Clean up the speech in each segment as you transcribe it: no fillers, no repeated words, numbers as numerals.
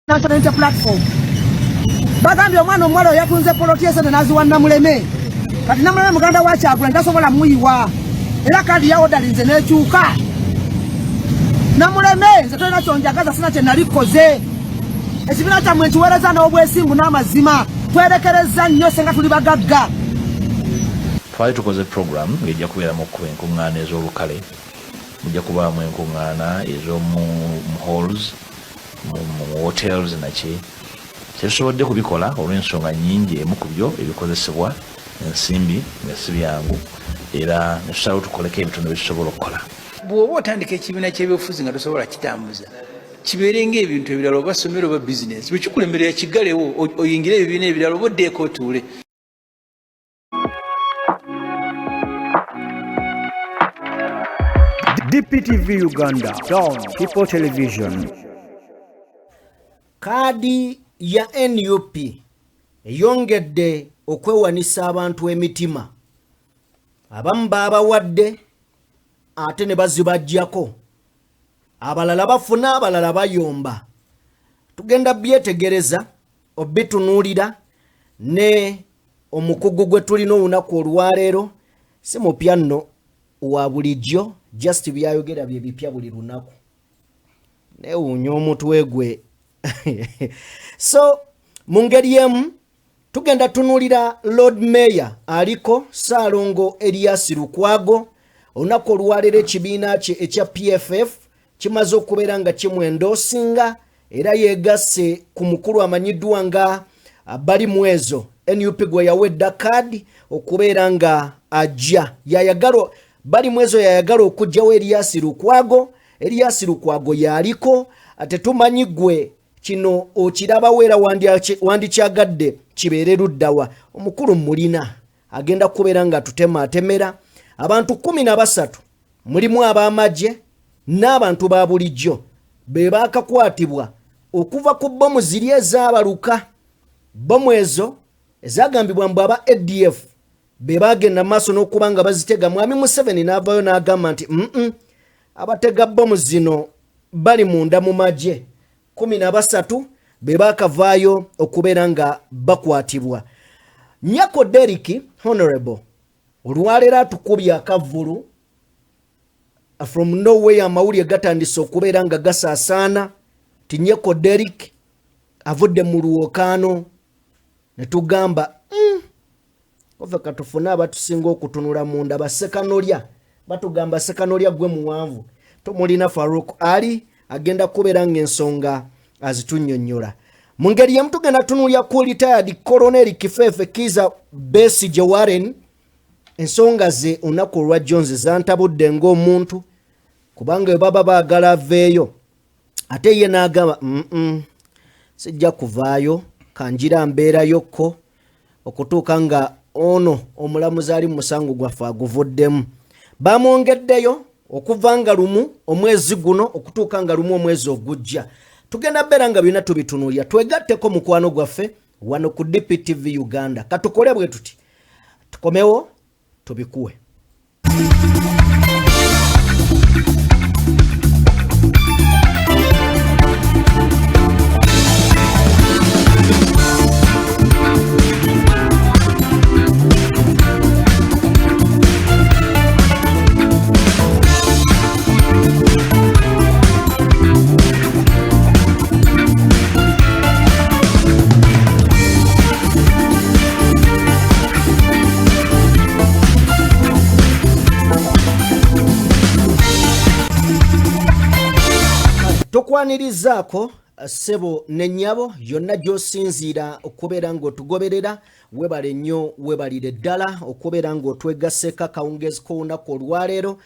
National platform. Bagambye omwana omuwala yatunze polotiyese naziwa Namuleme. Kati Namuleme muganda wa Kyagulanyi tasobola muyiwa. Era kadi ya odalinze n'ekyuka. Namuleme nze tolina kyonjagaza sina kye nalikoze. Ekibiina kyammwe nkiweereza n'obwesimbu n'amazima. Twerekereza nnyo senga tuli bagagga. Twali tukoze program ng'ejja kubeeramu okuba enkuŋŋaana ez'olukale. Mujja kubaamu enkuŋŋaana ez'omu halls, mu hotels naki. Tetusobodde kubikola olw'ensonga nnyingi, emu ku byo ebikozesebwa ensimbi nga si byangu, era ne tusalawo tukoleko ebitono bye tusobola okukola. Bw'oba otandika ekibiina ky'ebyobufuzi nga tosobola kitambuza, kibeere ng'ebintu ebirala oba ssomero oba bizinensi, bwe kikulemerera kiggalewo oyingire ebibiina ebirala oba oddeeko otuule. DPTV Uganda, Dawn People Television. Kadi ya NUP eyongedde okwewanisa abantu emitima. Abamu babawadde ate ne bazibajjako. Abalala bafuna, abalala bayomba. Tugenda byetegereza obitunuulira ne omukugu gwe tulina olunaku olwaleero si mupya nno wa bulijjo, just byayogera bye bipya buli lunaku. Neewuunya omutwe gwe. So mu ngeri emu tugenda tunuulira Lord Mayor aliko Ssaalongo Erias Lukwago. Olunaku olwaleero ekibiina kye ekya PFF kimaze okubeera nga kimwendosinga era yeegasse ku mukulu amanyiddwa nga Balimwezo NUP gwe yawedda kaadi okubeera nga ajja. Balimwezo yayagala okugyawo Erias Lukwago. Erias Lukwago yaliko ate tumanyi gwe kino okiraba weera wandikyagadde kibeere luddawa. Omukulu mulina agenda kubeera nga tutematemera abantu 13 mulimu ab'amagye n'abantu ba bulijjo be baakakwatibwa okuva ku bomu ziri ezaabaluka. Bomu ezo ezagambibwa mbu aba ADF be bagenda maaso n'okuba nga bazitega. Mwami Museveni n'avaayo n'agamba nti abatega bomu zino bali munda mu magye. 13 be baakavaayo okubeera nga bakwatibwa. Nyako Derrick Honorable olwaleero atukubye akavulu from nowhere amawulire gatandise okubeera nga gasaasaana ti Nyako Derrick avudde mu luwokaano ne tugamba ova katufuna abatusinga okutunula munda basekanolya batugamba sekanolya gwe muwanvu tomulina Farouk Ali agenda kubeera ng'ensonga azitunnyonnyola. Mu ngeri yemu tugenda tunulya ku retired Colonel Kifeefe Kizza Besigye Warren. Ensonga ze olunaku olwa Jones zantabudde ng'omuntu kubanga baba baagala aveeyo ate ye n'agamba sijja kuvaayo kanjira mbeerayokko okutuuka nga ono omulamuzi ali mu musango gwaffe aguvuddemu. Bamwongeddeyo okuva nga lumu omwezi guno okutuuka nga lumu omwezi ogujja. Tugenda beera nga byonna tubitunuulya. Twegatteko mukwano gwaffe wano ku DPTV Uganda. Katukole bwe tuti tukomewo tubikuwe. Tokwanirizaako ssebo n'ennyabo yonna gy'osinziira okubeera ng'otugoberera webale nnyo webalire ddala okubeera ng'otwegasseeko akawungeezi k'olunaku olwaleero.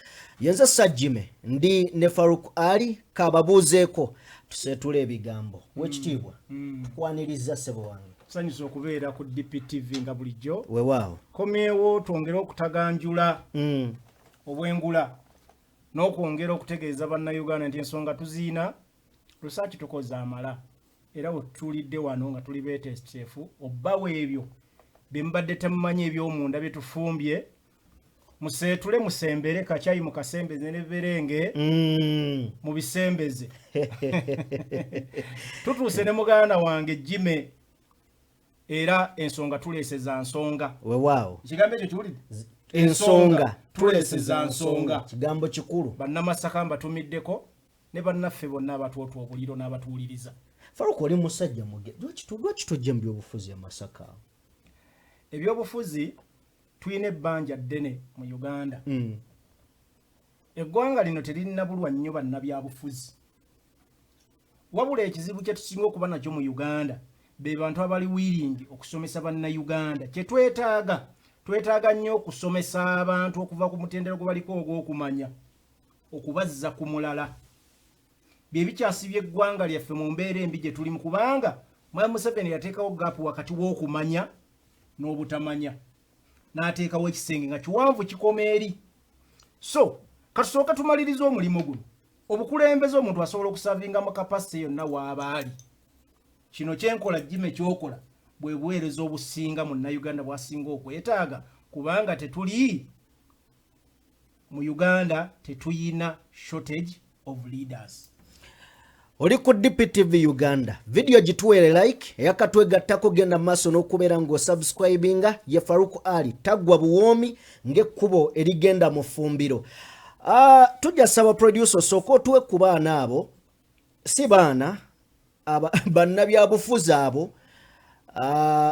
Yenze Sajjime ndi ne Farouk Ali kababuuzeeko tuseetula ebigambo. Wekitiibwa tukwaniriza ssebo wange. Tusanyusa okubeera ku DPTV nga bulijjo. Weewaawo. Komyewo twongere okutaganjula obwengula n'okwongera okutegeeza bannayuganda nti ensonga tuziina research tukoze amala era otulidde wano nga tuli beeteeseteefu obbawo ebyo bye mbadde temumanyi eby'omunda bye tufumbye museetule musembere kacyayi mukasembeze ne berenge mu bisembeze tutuuse ne muganda wange Jime era ensonga tuleeseza nsonga weewaawo ekigambo ekyo kiwulidde ensonga tuleeseza nsonga kigambo kikulu bannamasaka mbatumiddeko ne bannaffe bonna abatwotwa obuliro n'abatuwuliriza Faruku oli musajja muge lwaki tojja mu byobufuzi e Masaka ebyobufuzi tuyina ebbanja ddene mu Uganda eggwanga lino teririna bulwa nnyo bannabyabufuzi wabula ekizibu kye tusinga okuba nakyo mu Uganda be bantu abali willing okusomesa bannayuganda kye twetaaga nnyo okusomesa abantu okuva ku mutendera gwe baliko ogw'okumanya okubazza ku mulala bye bikyasibye eggwanga lyaffe mu mbeera embi gye tulimu kubanga Mwami Museveni yateekawo gaapu wakati w'okumanya n'obutamanya n'ateekawo ekisenge nga kiwanvu kikoma eri so katusooka tumaliriza omulimu guno obukulembeze omuntu asobola okusavinga mu kapasite yonna w'abaali kino kyenkola Jime kyokola bwe buweereza obusinga mu Uganda bwasinga okwetaaga kubanga tetuli mu Uganda tetuyina shortage of leaders. Oli ku DPTV Uganda video gituwere like eyakatwegattako genda maaso n'okubeera ng'osubscribinga ye Faruku Ali taggwa buwoomi ng'ekkubo erigenda mu ffumbiro. Tujja saba producer soko tuwe ku baana abo si baana bannabyabufuzi abo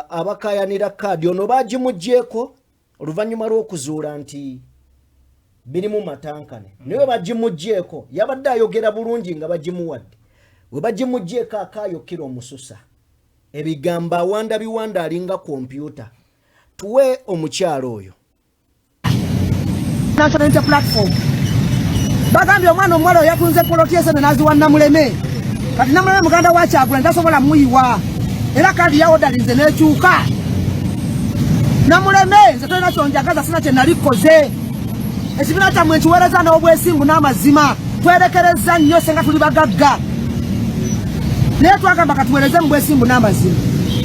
abakayanira kaadi ono bagimugyeko oluvannyuma lw'okuzuula nti birimu matankane naye bagimugyeko yabadde ayogera bulungi nga bagimuwadde we bagimugyeko akaayokera omususa ebigambo awanda biwanda alinga kompyuta tuwe omukyalo oyo national platform bagambye omwana omuwala oyo yatunze polotiyese n'aziwa Namuleme kati Namuleme muganda wa Kyagulanyi tasobola muyiwa era kaadi ya odalinze n'ekyuka Namuleme nze tolina kyonjagaza sina kye nalikoze ekibiina kyammwe nkiweereza n'obwesimbu n'amazima twerekereza nnyo senga tuli bagagga naye twagamba katuweereze mu bwesimbu n'amazima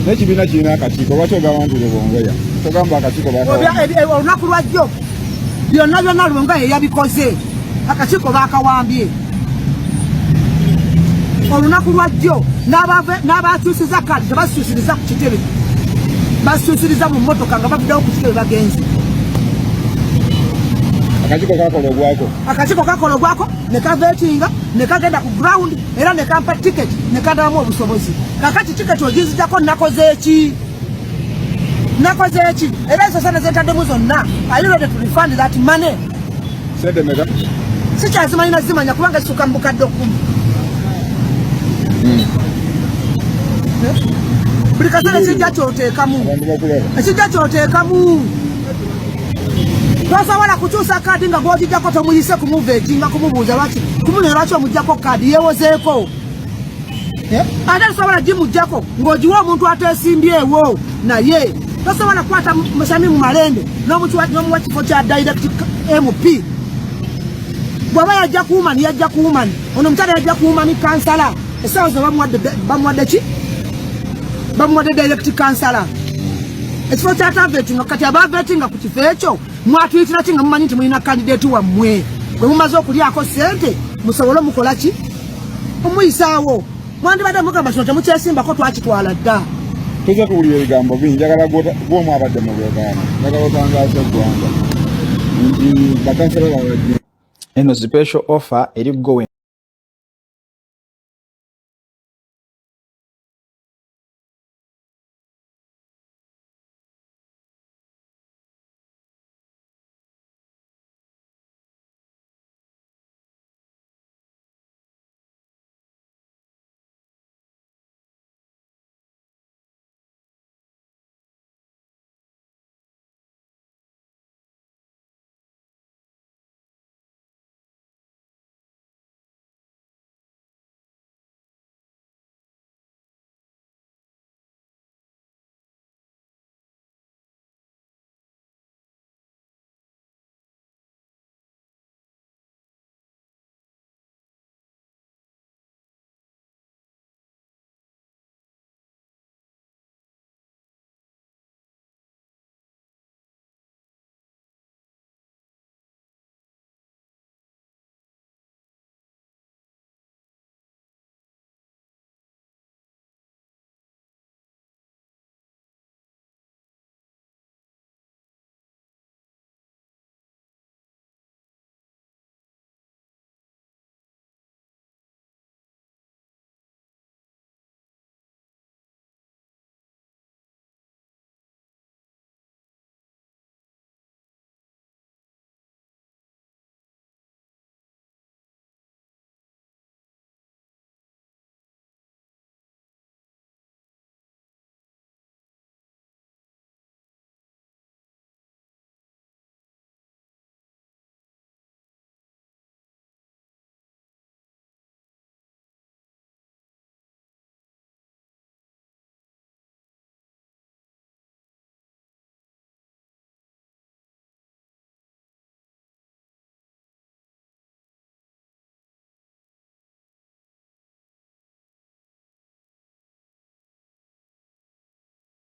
n'ekibiina kirina akakiiko lwaki ogamba nti Lubongoya togamba akakiiko olunaku lwajjo byonna Lubongoya yeyabikoze akakiiko baakawambye olunaku lwajjo n'abakyusiza kaadi tebasikyusiriza ku kitebe basikyusiriza mu mmotoka nga bavuddewo ku kitebe bagenzi akakiiko kakola ogwako ne kavetinga ne kagenda ku ground era ne kampa tiketi ne kandabamu obusobozi kakati tiketi ogizijjako nakoze eki era ezo sente zentaddemu zonna are you ready to refund that money sikyazimanyina zimanya kubanga zisuka mu bukadde 10 buli kaseera ekijja kyoteekamu tosobola kukyusa kaadi nga gwogijjako tomuyise kumuvetinga kumubuuza lwaki kumunya lwaki omuggyako kaadi yewozeeko ate tosobola gimuggyako ng'ogiwa omuntu ateesimbyewo naye tosobola kukwata Musami mu Malende n'omuwa kifo kya direct MP bw'aba yajja kuwumani ono omukyala yajja kuwumani kansala essaawa zo bamuwadde ki bamuwadde direct kansala ekifo kyatavetinga kati abavetinga ku kifo ekyo mwatuyitira ki nga mumanyi nti mulina kandideeti wammwe bwe mumaze okulyako ssente musobole omukola ki omuyisaawo mwandibadde mugamba kino temukyesimbako twakitwala dda tujja tuwulira ebigambo bingi njagala gw'omu abadde mu Buganda njagala otangaza eggwanga nti bakansala bawadde eno special offer eri going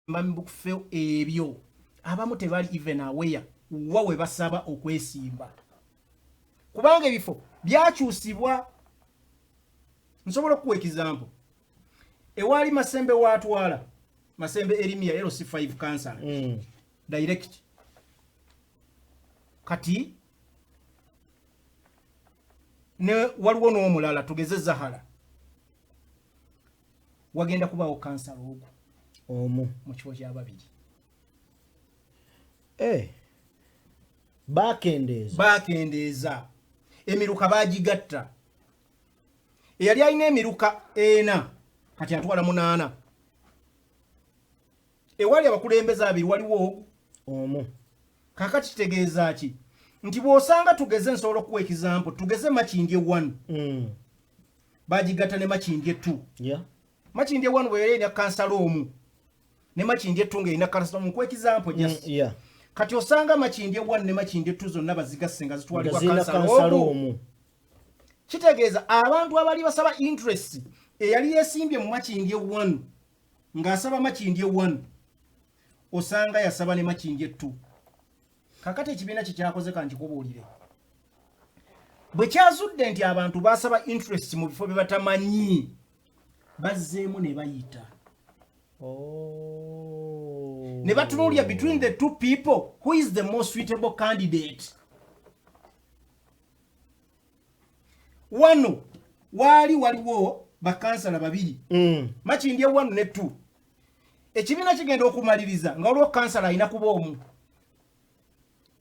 mbamibukufeo ebyo abamu tebali even aware wawe basaba okwesimba kubanga ebifo byakyusibwa. Nsobola okuwa example ewali Masembe watwala Masembe Erimia LC5 cancer direct kati ne waliwo n'omulala tugeze Zahara wagenda kubawo cancer ogwo omu mu kifo ky'ababiri bakendeeza emiruka bagigatta eyali alina emiruka 4 kati atwala 8 ewali abakulembeze abiri waliwo omu. kakati kitegeeza ki nti bw'osanga tugeze nsobola okuwa example tugeze Makindye 1 bagigatta ne Makindye 2 Makindye 1 bwe yali ina kansala omu ne Makindye 2 ng'erina kansala omu kwa example just kati osanga Makindye 1 ne Makindye 2 zonna bazigasse nga zitwalibwa kansala omu. Kitegeeza abantu abali basaba interest eyali yesimbye mu Makindye 1 ng'asaba Makindye 1 osanga yasaba ne Makindye 2. Kakati ekibiina kikyakoze kanti kubuulire bwe kyazudde nti abantu basaba interest mu bifo bye batamanyi bazzeemu ne bayita ne batunuulira between the two people who is the most suitable candidate. Wano waliwo bakansala babiri Makindye 1 ne 2 ekibiina kigenda okumaliriza nga waliwo kansala alina kuba omu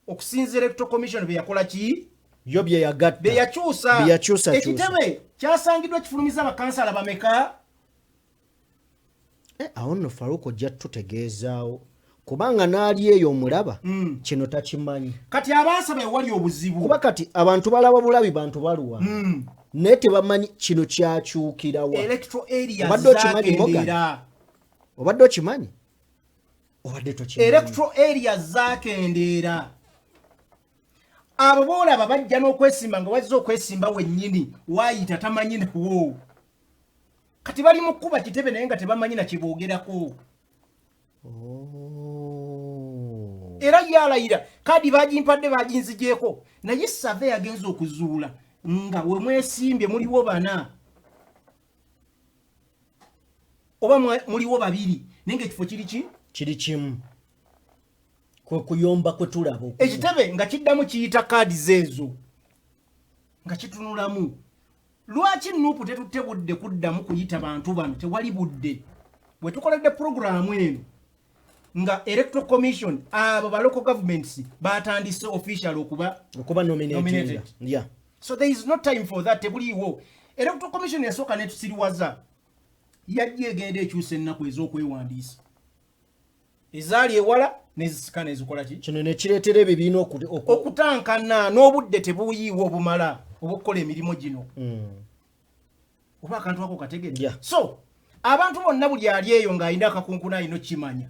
okusinziira Electoral Commission bye yakola ki yo bye yagatta bye yakyusa ekitebe kyasangiddwa kifulumiza abakansala bameka awo nno Faruko ojja tutegeezaawo kubanga n'ali eyo omulaba kino takimanyi kati abaasaba ewali obuzibu kuba kati abantu balaba bulabi bantu baluwa naye tebamanyi kino kyakyukirawa obadde okimanyi obadde tokimanyi electoral area zakendeera abo boolaba bajja n'okwesimba nga wazza okwesimba wennyini waayita tamanyi nawo kati bali mu kkuba kitebe naye nga tebamanyi na kiboogerako era yalayira kadi bagimpadde baginzigyeko naye save yagenza okuzuula nga we mwesimbye muliwo 4 oba muliwo 2 naye ng'ekifo kiri kimu kwe kuyomba kwe tulaba ekitebe nga kiddamu kiyita kaadi zeezo nga kitunulamu lwaki nuupu tetutte budde kuddamu kuyita bantu bano tewali budde bwe tukoledde puroguramu eno nga Electoral Commission abo ba local governments batandise official okuba nominated. So there is no time for that. Tebuliwo Electoral Commission yasooka netusiriwaza yajja egenda ekyusa ennaku ez'okwewandiisa ezaali ewala nezisikana ezikola ki kino ne kireetera ebibiina okutankana n'obudde tebuyiiwa obumala obukola emirimu gino oba akantu ako kategedde so abantu bonna buli ali eyo ng'alina akakunkuna alina kimanya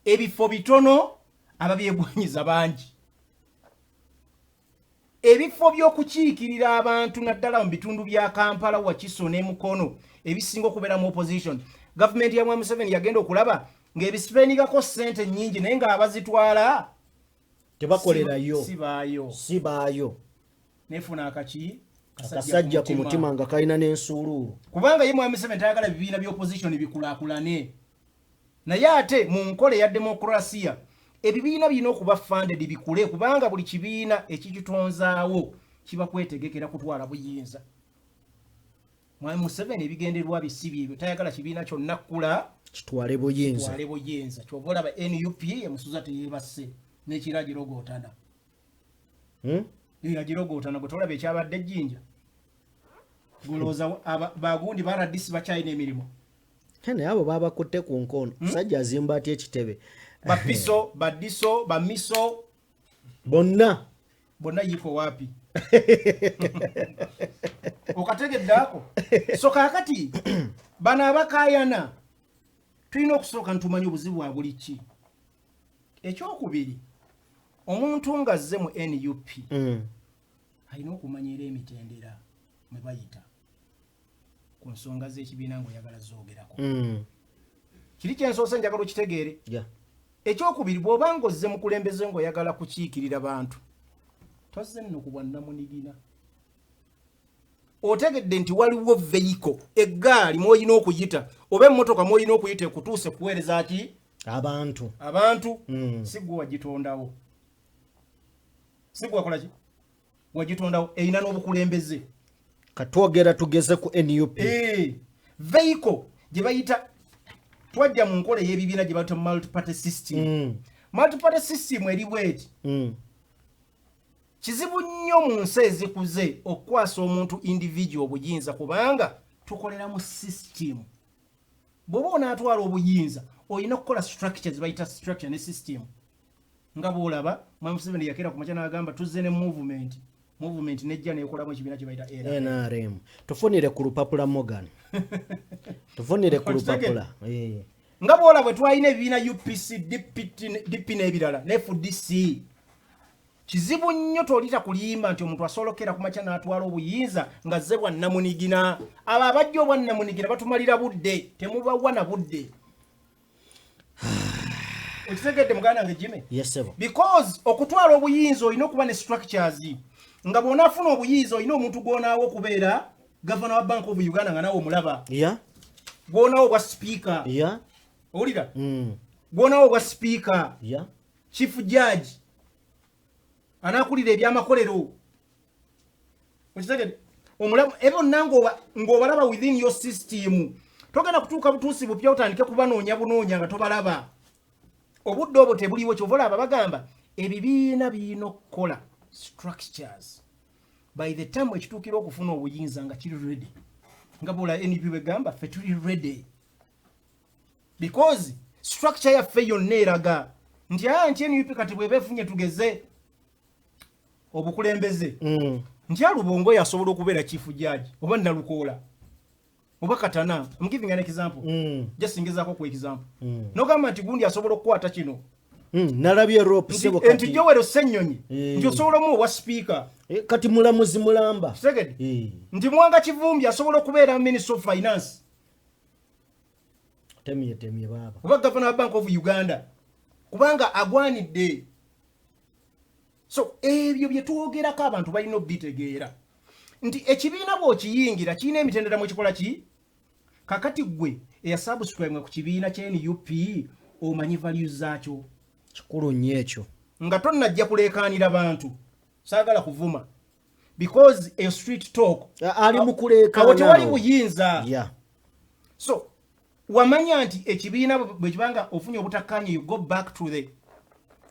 ebifo bitono ababyegwanyiza bangi ebifo by'okukiikirira abantu naddala mu bitundu bya Kampala Wakiso ne Mukono ebisinga okubeera mu opposition gavumenti ya Museveni yagenda okulaba ng'ebisipendingako ssente nnyingi naye ng'abazitwala tebakolerayo sibaayo nefuna akasajja ku mutima nga kalina n'ensuuluulu kubanga ye Museveni tayagala bibiina by'opposition bikulaakulane naye ate mu nkole ya demokrasiya ebibiina birina okuba funded bikule kubanga buli kibiina ekikitonzaawo kiba kwetegekera kutwala buyinza. Mwami Museveni ebigenderwa bisibi ebyo tayagala kibiina kyonna kkula kitwale buyinza kyova olaba NUP emusuza teyeebase n'ekiragiro gootana ekiragiro gootana gwe tolaba ekyabadde Jjinja gulooza bagundi baradisi bakyalina emirimu naye abo babakutte ku nkono musajja azimba atya ekitebe bapiso badiso bamiso bonna yiko wapi okategeddaako so kaakati bano abakayana tulina okusooka ntumanya obuzibu bwa buli ki ekyokubiri omuntu ng'azze mu NUP alina okumanyira emitendera mwe bayita ku nsonga z'ekibiina ng'oyagala zoogerako kiri kyensoose njagala okitegeere Yeah. ekyokubiri bw'obanga ozze mukulembeze ng'oyagala kukiikirira bantu tozze nno ku bwannamunigina otegedde nti waliwo veiko eggaali mwolina okuyita oba emmotoka mwolina okuyita ekutuuse kuweereza ki abantu sigwe wagitondawo sigwe wakola ki wagitondawo erina n'obukulembeze katwogera tugeze ku NUP veiko gye bayita twajja mu nkola ey'ebibiina gye bayita multiparty system multiparty system eri bweti kizibu nnyo mu nsi ezikuze okukwasa omuntu individual obuyinza kubanga tukolera mu system bw'oba onaatwala obuyinza olina okukola structures bayita structure ne system nga bw'olaba Mwami Museveni yakera ku makya n'agamba tuzze ne movement nejja neekolamu ekibiina kye bayita NRM tufunire ku lupapula Morgan tufunire ku lupapula nga bw'olaba bwe twalina ebibiina UPC DP n'ebirala ne FDC kizibu nnyo tolita kuliyimba nti omuntu asolokera ku makya n'atwala obuyinza nga zze bwannamunigina abo abajja obwannamunigina batumalira budde temubawa na budde okitegedde muganda nange Jimmy because okutwala obuyinza olina okuba ne structures nga bw'onaafuna obuyinza olina omuntu gw'onaawo okubeera gavana wa Bank of Uganda nga naawe omulaba gw'onaawo ogwa speaker owulira gw'onaawo ogwa speaker chief judge anakulira ebyamakolero okitegedde omulamu ebyo ng'obalaba within your system togenda kutuuka butuusi bupya otandike kubanoonya bunoonya nga tobalaba obudde obwo tebuliwo kyova olaba bagamba ebibiina birina okukola structures by the time ekituukira okufuna obuyinza nga kiri ready nga bwola NUP begamba ffe tuli ready because structure yaffe yonna eraga nti NUP kati bweba efunye tugeze obukulembeze nti Alubongo yasobola okubeera chief judge oba Nalukoola oba Katana. I'm giving an example just ngezako ku example nogamba nti gundi asobola okukwata kino nalabye rope sebo kati nti Joel Ssenyonyi nti osobola mu wa speaker kati mulamuzi mulamba segedi nti Mwanga Kivumbi asobola okubeera minister of finance temye baba oba governor wa Bank of Uganda kubanga agwanidde. So ebyo bye tuwogerako abantu balina obitegeera nti ekibiina bw'okiyingira kirina emitendera mu kikola ki kakati gwe eyasubscribe ku kibiina kya NUP omanyi values zaakyo kikulu nnyo ekyo nga tonnajja kuleekaanira bantu saagala kuvuma because a street talk ali mu kuleekaana awo tewali buyinza so wamanya nti ekibiina bwe kibanga ofunye obutakkaanya you go back to the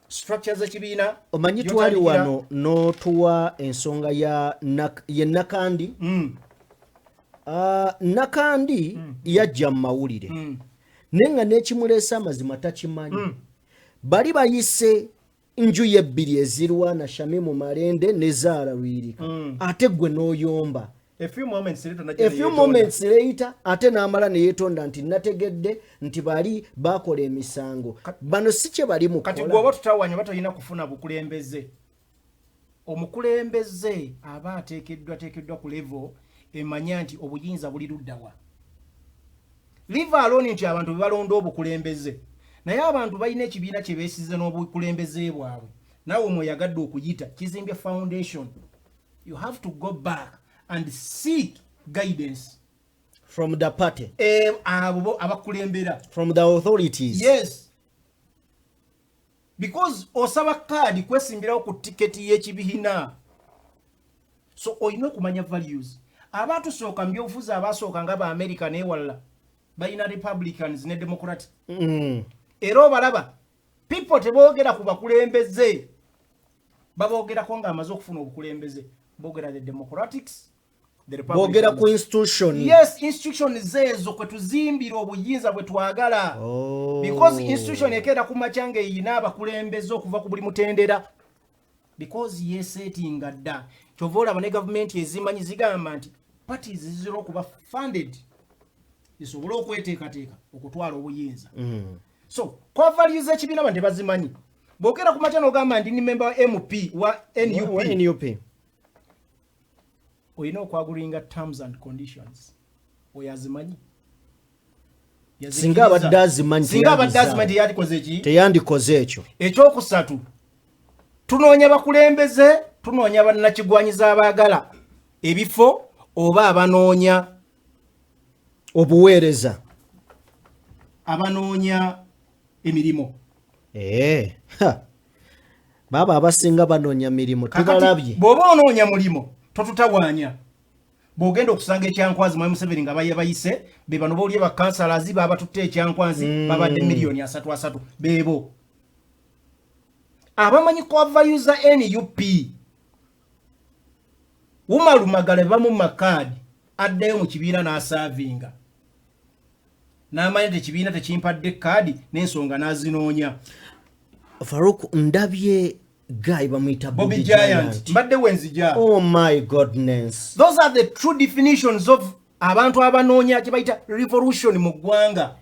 structures ekibiina omanyi twali wano n'otuwa ensonga ya Nakandi Nakandi yajja mu mawulire naye nga n'ekimuleesa amazima takimanyi bali bayise nju yebbiri ezirwana Shamimu Marende ne Zaara Lwirika ate gwe n'oyomba a few moments later ate n'amala ne yeetonda nti nategedde nti bali bakola emisango bano si kye bali mukola kati gwoba tutawanya batayina kufuna bukulembeze omukulembeze aba ateekeddwa ku level emanya nti obuyinza buli luddawa leave alone nti abantu bebalonda obukulembeze naye abantu balina ekibiina kye beesize n'obukulembeze bwabwe naawe mweyagadde okuyita kizimbye foundation you have to go back and seek guidance from the party abakulembera from the authorities yes because osaba kadi kwesimbirawo ku tiketi y'ekibiina so olina okumanya values abatusooka mu byobufuzi abasooka nga ba-America n'ewalala balina Republicans ne Democratic era obalaba people teboogera ku bakulembeze baboogerako ng'amaze okufuna obukulembeze boogera the Democrats boogera ku institution yes institution zeezo kwe tuzimbira obuyinza bwe twagala because institution ekeera ku makyanga eyina abakulembeze okuva ku buli mutendera because yesetinga dda kyova olaba ne gavumenti ezimanyi zigamba nti parties zizira okuba funded zisobole okweteekateeka okutwala obuyinza so kwa values ekibiina abantu tebazimanyi boogera ku makya n'ogamba ndi ni member wa MP wa NUP oyina okwagulinga terms and conditions oyo azimanyi singa abadde azimanyi teyandikoze eki teyandikoze ekyo. Ekyokusatu, tunoonya bakulembeze, tunoonya bannakigwanyiza abaagala ebifo oba abanoonya obuweereza, abanoonya emirimu. Baba abasinga banoonya mirimu tubalabye. Bw'oba onoonya mulimo totutawaanya. Bw'ogenda okusanga ekyankwazi mu Museveni nga bayise be bano boolye bakansalazi baba tutte ekyankwazi babadde miliyoni 3 beebo. Abamanyi kwa vayuza NUP Umalumagale bamu makadi addayo mu kibiina n'asaavinga. N'amanya tekibiina tekimpadde kadi n'ensonga n'azinoonya. Farouk ndabye guy bamuyita Bobby Giant. Mbadde wenzija. Oh my goodness. Those are the true definitions of abantu abanoonya kye bayita revolution mu ggwanga.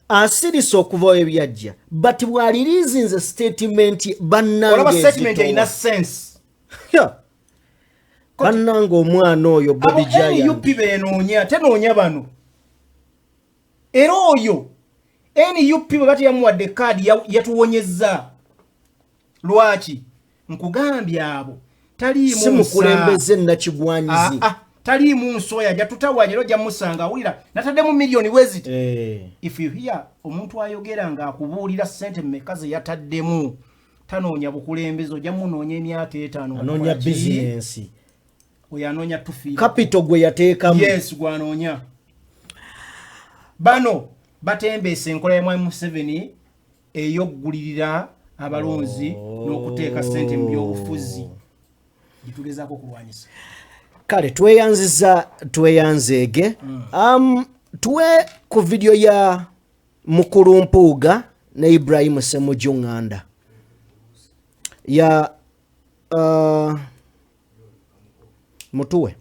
Asirisa okuvayo ebyajja but bw'aliriizinze statement bannange olaba statement erina sense. Bannange omwana oyo Bobby Giant NUP beenoonya tenoonya bano. Era oyo NUP bwe bati yamuwadde kaadi yatuwonyezza. Lwaki? Nkugambye abo taliimu si mukulembeze nakigwanyizi. Taliimu nsoya jatutawaanya ero jamusanga awulira nataddemu miliyoni weziti. If you hear omuntu ayogera nga akubuulira ssente mmeka ze yataddemu tanoonya bukulembeze ojja munoonya emyaka 5. Anoonya business. Oyo anoonya tufiira. Capital gwe yateekamu. Yes, gwanoonya. Bano batembeese enkola ya Mwami Museveni ey'okugulirira abalonzi n'okuteeka ssente mu byobufuzi. Gitugezaako kulwanyisa. Kale tweyanzeege. Tuwe ku video ya Mukulu Mpuuga ne Ibrahim Ssemujjunganda ya mutuwe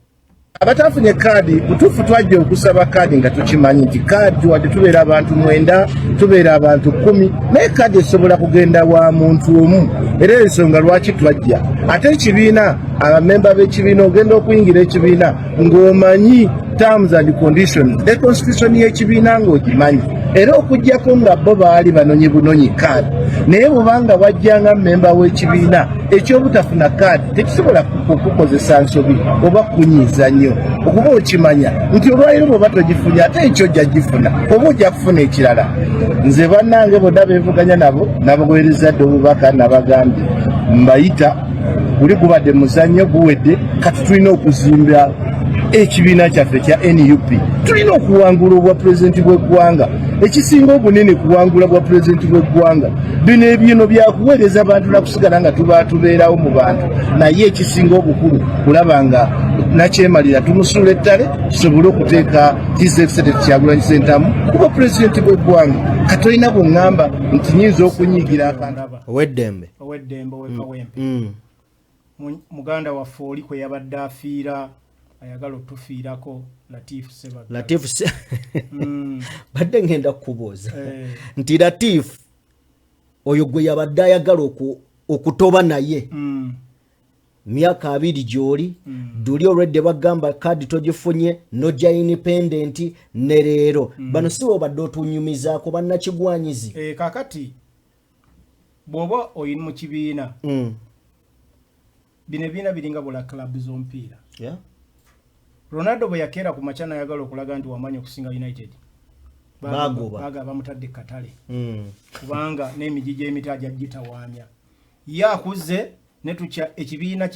abatafunye kaadi butuufu twajja okusaba kaadi nga tukimanyi nti kaadi wadde tubeera abantu 9 tubeera abantu 10 naye kaadi esobola kugenda wa muntu omu era ensonga lwaki twajja ate ekibiina abamemba b'ekibiina ogenda okuyingira ekibiina ng'omanyi terms and conditions the constitution y'ekibiina ng'ogimanyi era okujjako nga bo baali banonyi bunonyi kaadi naye bw'obanga wajjanga memba w'ekibiina ekyobutafuna kaadi tekisobola kukukozesa nsobi oba kunyiiza nnyo okuba okimanya nti olwaliro bw'oba togifunye ate ekyo ojja gifuna oba ojja kufuna ekirala. Nze bannange bonna beevuganya nabo nabaweereza dde obubaka nabagambye mbayita guli gubadde muzannyo guwedde kati tulina okuzimba ekibiina kyaffe kya NUP. Tulina okuwangula obwa pulezidenti bw'eggwanga. Ekisinga obunene kuwangula bwa pulezidenti bw'eggwanga bino ebyino byakuweereza abantu nakusigala nga tubeerawo mu bantu naye ekisinga obukulu kulaba nga nakyemalira tumusuula ettale tusobole okuteeka His Excellency Kyagulanyi Ssentamu kuba pulezidenti bw'eggwanga. Katolina bw'ŋŋamba nti nyinza okunyiigira akantu oweddembe owekawempe. Muganda waffe oli kwe yabadde afiira ayagala otufiirako Latifu Ssebaggala. Badde ngenda kukubuuza nti Latifu oyo gwe yabadde ayagala okutoba naye myaka 2 gy'oli duli olwedde bagamba kaadi togifunye nojja independent ne leero bano si obadde otunyumizaako bannakigwanyizi. Kakati bw'oba oyina mu kibiina bino ebibiina biringa bula club z'omupiira. Ronaldo bwe yakeera ku makya n'ayagala okulaga nti wamanyi okusinga United baga bamutadde katale kubanga n'emigi gy'emita gyagitawaanya ye akuze ne tukya ekibiina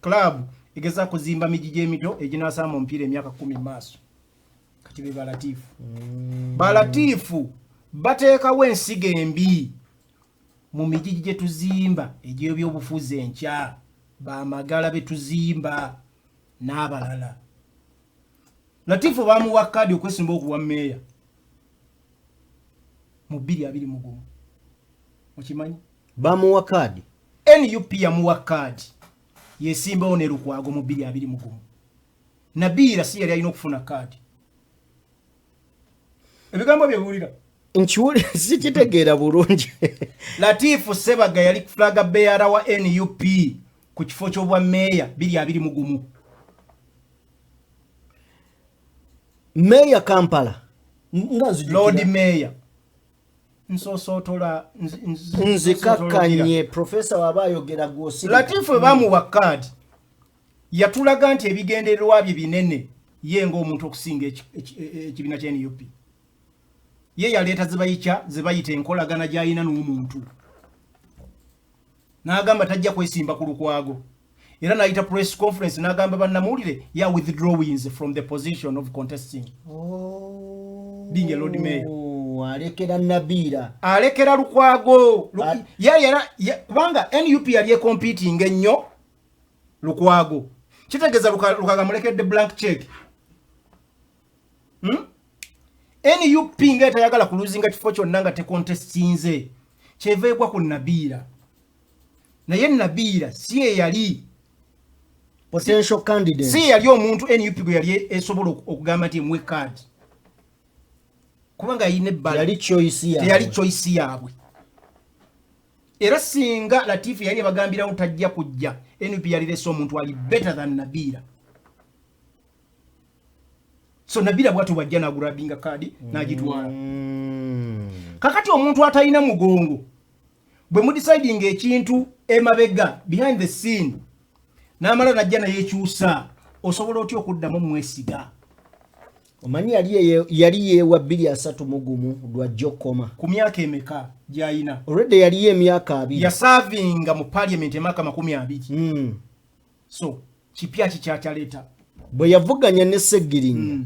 club egeza kuzimba migi gy'emito eginaasama omupiira emyaka 10 maaso kati be Balatifu bateekawo ensigo embi mu migi gye tuzimba egy'ebyobufuzi enkya bamagala be tuzimba n'abalala. Latifu bamuwa kaadi okwesimba okuwa meeya mu 2021 mukimanyi bamuwa kaadi NUP yamuwa kaadi yesimbawo ne Lukwago mu 2021 Nabiira si yali alina okufuna kaadi. Ebigambo bye biwulira nkiwuli sikitegeera bulungi. Latifu Ssebaggala yali flaga bearer wa NUP ku kifo ky'obwa meeya 2021. Meya Kampala Lord Mayor nsosotola nzikakkanye profesa wabayogera gwosi Latifu bamuwa kadi yatulaga nti ebigendererwa bye binene ye ng'omuntu okusinga ekibiina kya NUP ye yaleeta zebayita enkolagana gy'alina n'omuntu n'agamba tajja kwesimba ku lukwago era n'ayita press conference n'agamba bannamawulire ya withdrawings from the position of contesting being a Lord Mayor alekera Nabira alekera lukwago kubanga NUP yali competing ennyo lukwago kitegeeza lukaga mulekedde blank check NUP nga tayagala kuluzinga kifo kyonna nga tecontestinze kyeveegwa ku Nabira naye Nabira si ye yali potential candidate si yali omuntu NUP gwe yali esobola okugamba nti emwe card kubanga yine yali choice yaabwe era singa Latifu yali bagambira utajja kujja NUP yali leso omuntu ali better than Nabira so Nabira bwatu bajja na grabinga kadi najitwala kakati omuntu atalina mugongo bwe mu deciding ekintu emabega behind the scene namala najja na yekyusa osobola otyo okuddamu mwesiga omanyi yali yewa 231 lwa Jokoma ku myaka emeka gyayina already yali emyaka 2 ya serving mu parliament emaka 20 so kipya kikyachaleta bwe yavuganya ne Segirinnya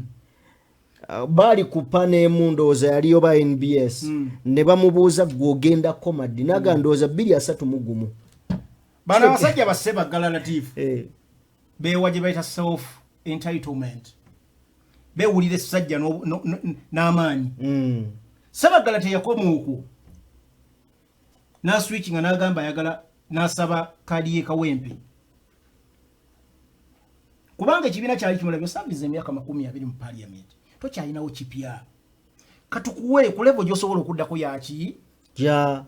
bali kupana emundoza yali oba NBS ne bamubuuza gwogenda komadi nagandoza 231 bana basajja baseba gala Latifu bewaje baita self entitlement bewulire sajja n'amaanyi Sabagala teyakoma okwo na switching n'agamba ayagala n'asaba kadi ye Kawempe kubanga ekibiina kyali kimulabye sabize emyaka 20 mu parliament tokyalinawo kipya katukuwe ku level gy'osobola okuddako yaki ja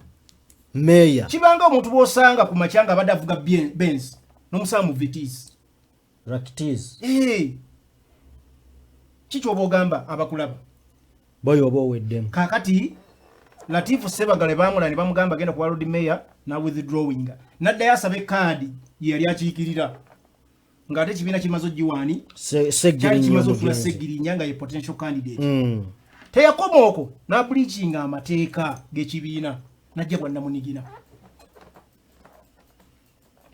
Mayor kibanga omuntu bw'osanga ku makyanga abadde avuga Benz n'omusamu Vitis Rakitis kicho bogamba abakulaba boyo oboweddemu kakati Latifu Sebagala bamula ne bamugamba agenda ku Lord Mayor na withdrawing nadda yasabe kadi yali akikirira ngate kibiina kimazo jiwani Segirinya nga ye potential candidate teyakoma okwo na bleaching amateeka g'ekibiina najja bwanna munigina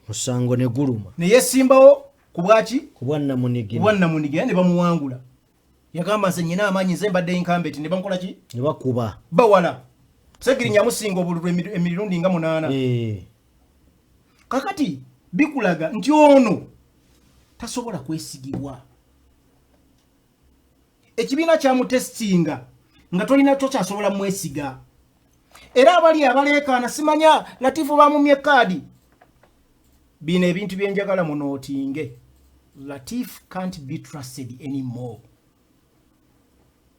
musango ne guluma ne yesimbawo kubwaki kubwanna munigina ne bamuwangula yagamba nze nyina amaanyi nze mbadde incumbent ne bankola ki ne bakuba bawala Segirinya musinga obululu emirundi nga 8 kakati bikulaga nti ono tasobola kwesigibwa ekibiina kyamutestinga nga tolina tokyasobola mwesiga era abali abaleekaana simanya Latifu bamumye kadi bino ebintu byenjagala munootinge Latifu can't be trusted anymore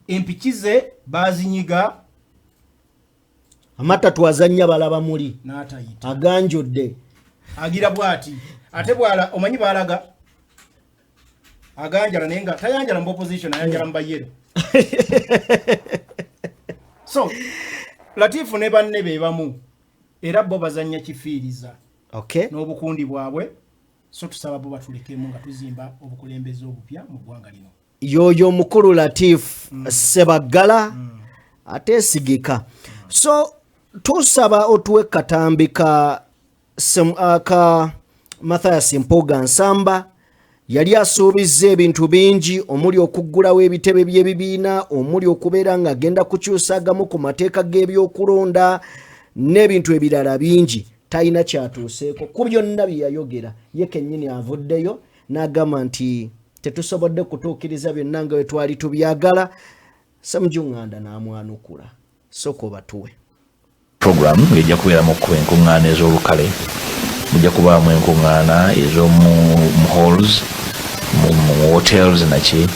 empikize bazinyiga amata twazanya balaba muli n'atayita aganjodde agira bwati ate bwala omanyi balaga aganjala nenga tayanjala mu opposition ayanjala mbayero so Latifu ne banne be bamu era bo bazanya kifiiriza n'obukundi bwabwe so tusaba bo batulekemu nga tuzimba obukulembeze obupya mu ggwanga lino yoyo mukulu Latifu Sebagala atesigika so tusaba otuwe katambika ka Mathias Mpoga Nsamba yali asuubizza ebintu bingi omuli okuggulawo ebitebe by'ebibiina omuli okubeera nga agenda kukyusagamu ku mateeka g'ebyokulonda n'ebintu ebirala bingi talina kyatuuseeko ku byonna bye yayogera ye kennyini avuddeyo n'agamba nti tetusobodde kutuukiriza byonna nga we twali tubyagala Samujunganda n'amwanukula soko batuwe program ngejja kubeeramu okuba enkuŋŋaana ez'olukale mujja kubaamu enkuŋŋaana ez'omu halls mu hotels naki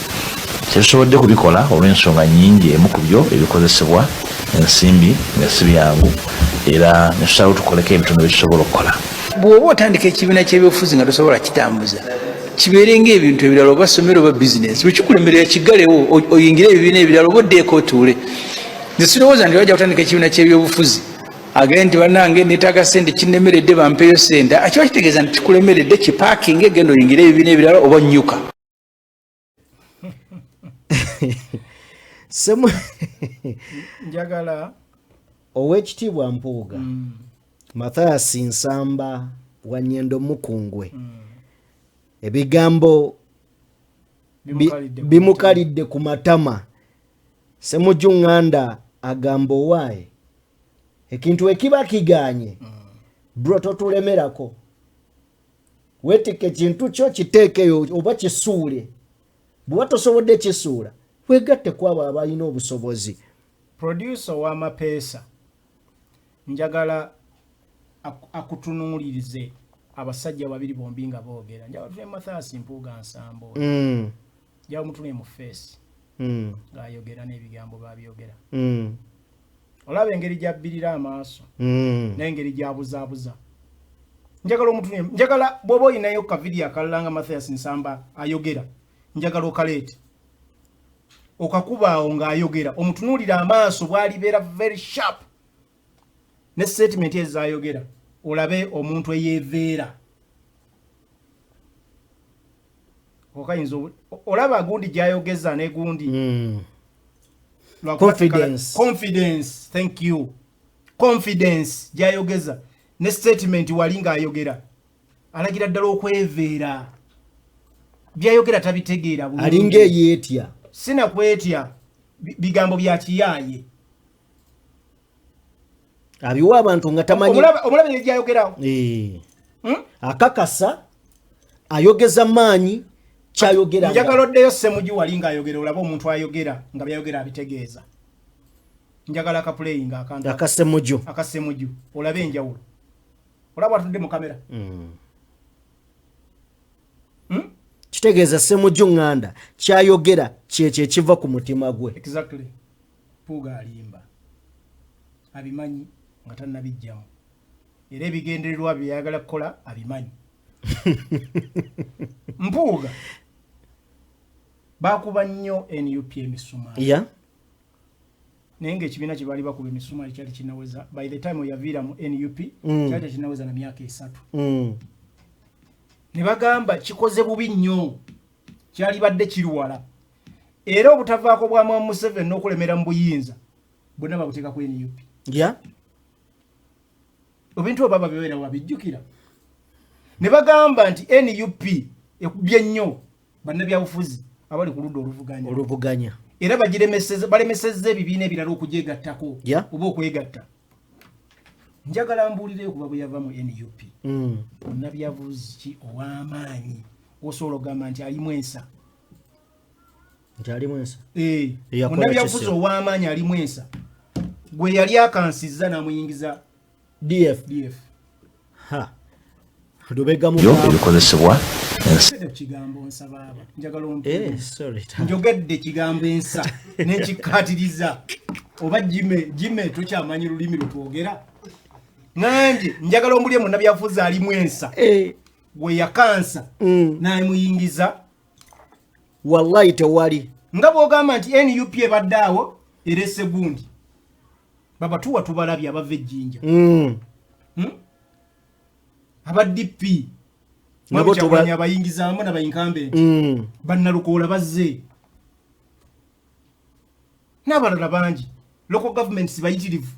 tetusobodde kubikola olw'ensonga nnyingi emu ku byo ebikozesebwa ensimbi nga si byangu era netusalawo tukoleko ebitono bye tusobola okukola bw'oba otandika ekibiina ky'ebyobufuzi nga tosobola kitambuza kibeere ng'ebintu ebirala oba ssomero oba bizinesi bwekikulemerera kigalewo oyingire ebibiina ebirala oba oddeeko otuule. Nze sirowooza nti wajja kutandika ekibiina ky'ebyobufuzi agende nti bannange neetaaga ssente kinnemeredde bampeeyo ssente. Kiba kitegeeza nti kikulemeredde kipaakinga egenda oyingire ebibiina ebirala oba nnyuka. njagala Oweekitiibwa Mpuuga Mathias Nsamba wa Nyendo Mukungwe ebigambo bimukalidde ku matama. Ssemujju Nganda agamba owaaye ekintu ekiba kiganye bro totulemerako weetike ekintu kyo kiteekeyo oba kisuule bwe tosobodde kisuula weegatte ku abo abalina obusobozi. producer w'amapeesa njagala akutunuulirize abasajja babiri bombi nga boogera. Njagala tule Mathias Mpuuga Nsamba njagala mutule mu face ng'ayogera n'ebigambo babyogera. Olaba engeri gy'abbirira amaaso n'engeri gy'abuzaabuza. Njagala omutunye, njagala bw'oba oyinayo kavidiyo akalala nga Mathias Nsamba ayogera, njagala okaleete okakubaawo ng'ayogera omutunuulira amaaso bw'alibeera very sharp ne statement ezayogera olabe omuntu eyeeveera. Okayinza olaba gundi gy'ayogeza ne gundi confidence, thank you, confidence gy'ayogeza ne statement wali ng'ayogera alagira ddala okweveera byayogera tabitegeera bulungi alinga eyeetya sina kwetya bigambo bya kiyaaye abiwa abantu nga tamanyi omulabe ne gyayogerawo akakasa ayogeza maanyi kyayogera. Njagala oddeyo Ssemujju wali ng'ayogera olaba omuntu ayogera nga byayogera abitegeeza. Njagala akapuleying akantu akasemujju olabe enjawulo olaba atudde mu kamera. Kitegeeza Ssemujju Nganda kyayogera kyekyo ekiva ku mutima gwe. Exactly. Mpuuga alimba abimanyi nga tannabijjamu era ebigendererwa byayagala kukola abimanyi. Mpuuga bakuba nnyo NUP emisumaali naye ng'ekibiina kye baali bakuba emisumaali kyali kinaweza by the time yaviira mu NUP kyali kinaweza na myaka 3 ne bagamba kikoze bubi nnyo kyali badde kiruwala era obutavaako bwa Mwami Museveni n'okulemera mu buyinza bonna babuteeka ku NUP. Ebintu oba babibeera wabijjukira ne bagamba nti NUP ekubye nnyo bannabyabufuzi abali ku ludda oluvuganya era balemesezza ebibiina ebirala okugyegattako oba okwegatta. Njagala mbuulire kuba bwe yava mu NUP munnabyabufuzi ki ow'amaanyi osobola okugamba nti alimu ensa. Munnabyabufuzi ow'amaanyi alimu ensa gwe yali akansizza n'amuyingiza DF. Ebikozesebwa kigambo nsaba njagala njogedde kigambo ensa n'ekikkaatiriza oba jime tukyamanyi lulimi lwetwogera nganje njagala ombulye munnabyabufuzi alimu ensa gwe yakansa n'amuyingiza. Wallahi tewali nga bw'ogamba nti NUP ebadde awo erese gundi baba tuwa tubalabye abava ejjinja aba DP nabo tubanya abayingizaamu n'abayinkambe bannalukoola bazze n'abalala bangi local governments bayitirivu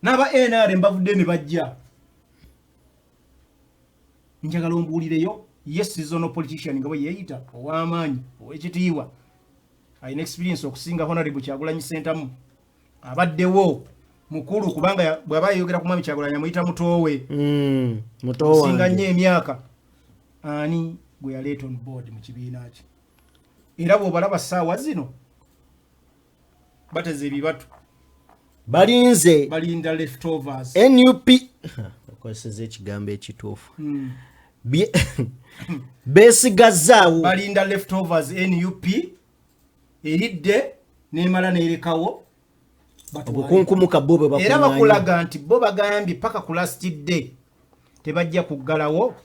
n'aba NRM bavudde ne bajja. Njagala ombuulireyo yes zone politician nga bwe yeeyita ow'amaanyi ow'ekitiibwa alina experience okusinga Honorable Kyagulanyi Ssentamu abaddewo mukulu kubanga bw'aba yayogera ku Mwami Kyagulanyi amuyita mutowe singa nnyo emyaka ani gwe yaleeta on board mu kibiina kye era bw'obalaba ssaawa zino bateze ebibatu balinda leftovers NUP okoseze ekigambo ekituufu besigazaawo balinda leftovers NUP eridde n'emala n'erekawo obukunkumuka bo bwe era bakulaga nti bo bagambye paka ku last day tebajja kuggalawo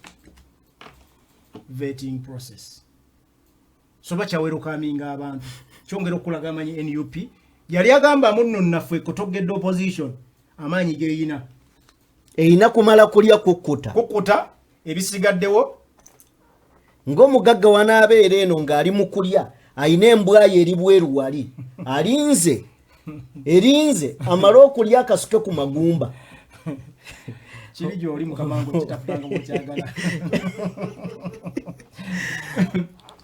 vetting process so bakyawelkaminga abantu kyongera okulaga amanyi NUP yali agamba munno naffe kutogedde opposition amaanyi geyina eyina kumala kulya kukkuta ebisigaddewo ng'omugagga wanaabeera eno ng'ali mu kulya ayina embwayi eri bweru wali erinze amale okulya akasuke ku magumba kiri gy'oli mukamango kitafulanga mukyagala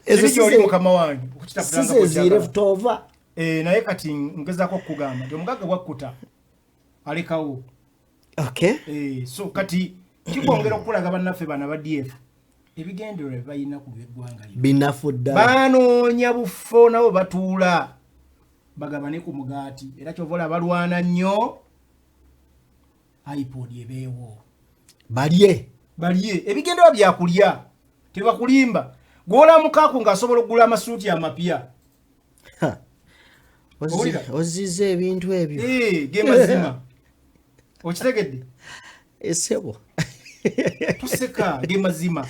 kiri gy'oli mukama wange sizezirefutova naye kati ngezaako okugamba nti omugagga gwakkuta alekawo so kati kikwongera okulaga bannaffe bana ba DF ebigendererwa balina ku by'eggwanga binafu ddala banoonya bufo nabo batuula bagabane ku mugaati era kyovola balwana nnyo iPod ebeewo balye ebigendererwa byakulya tebakulimba gw'olamukaako ng'asobola okugula amasuuti amapya oziza ebintu ebyo ge mazima okitegedde esebo tuseka ge mazima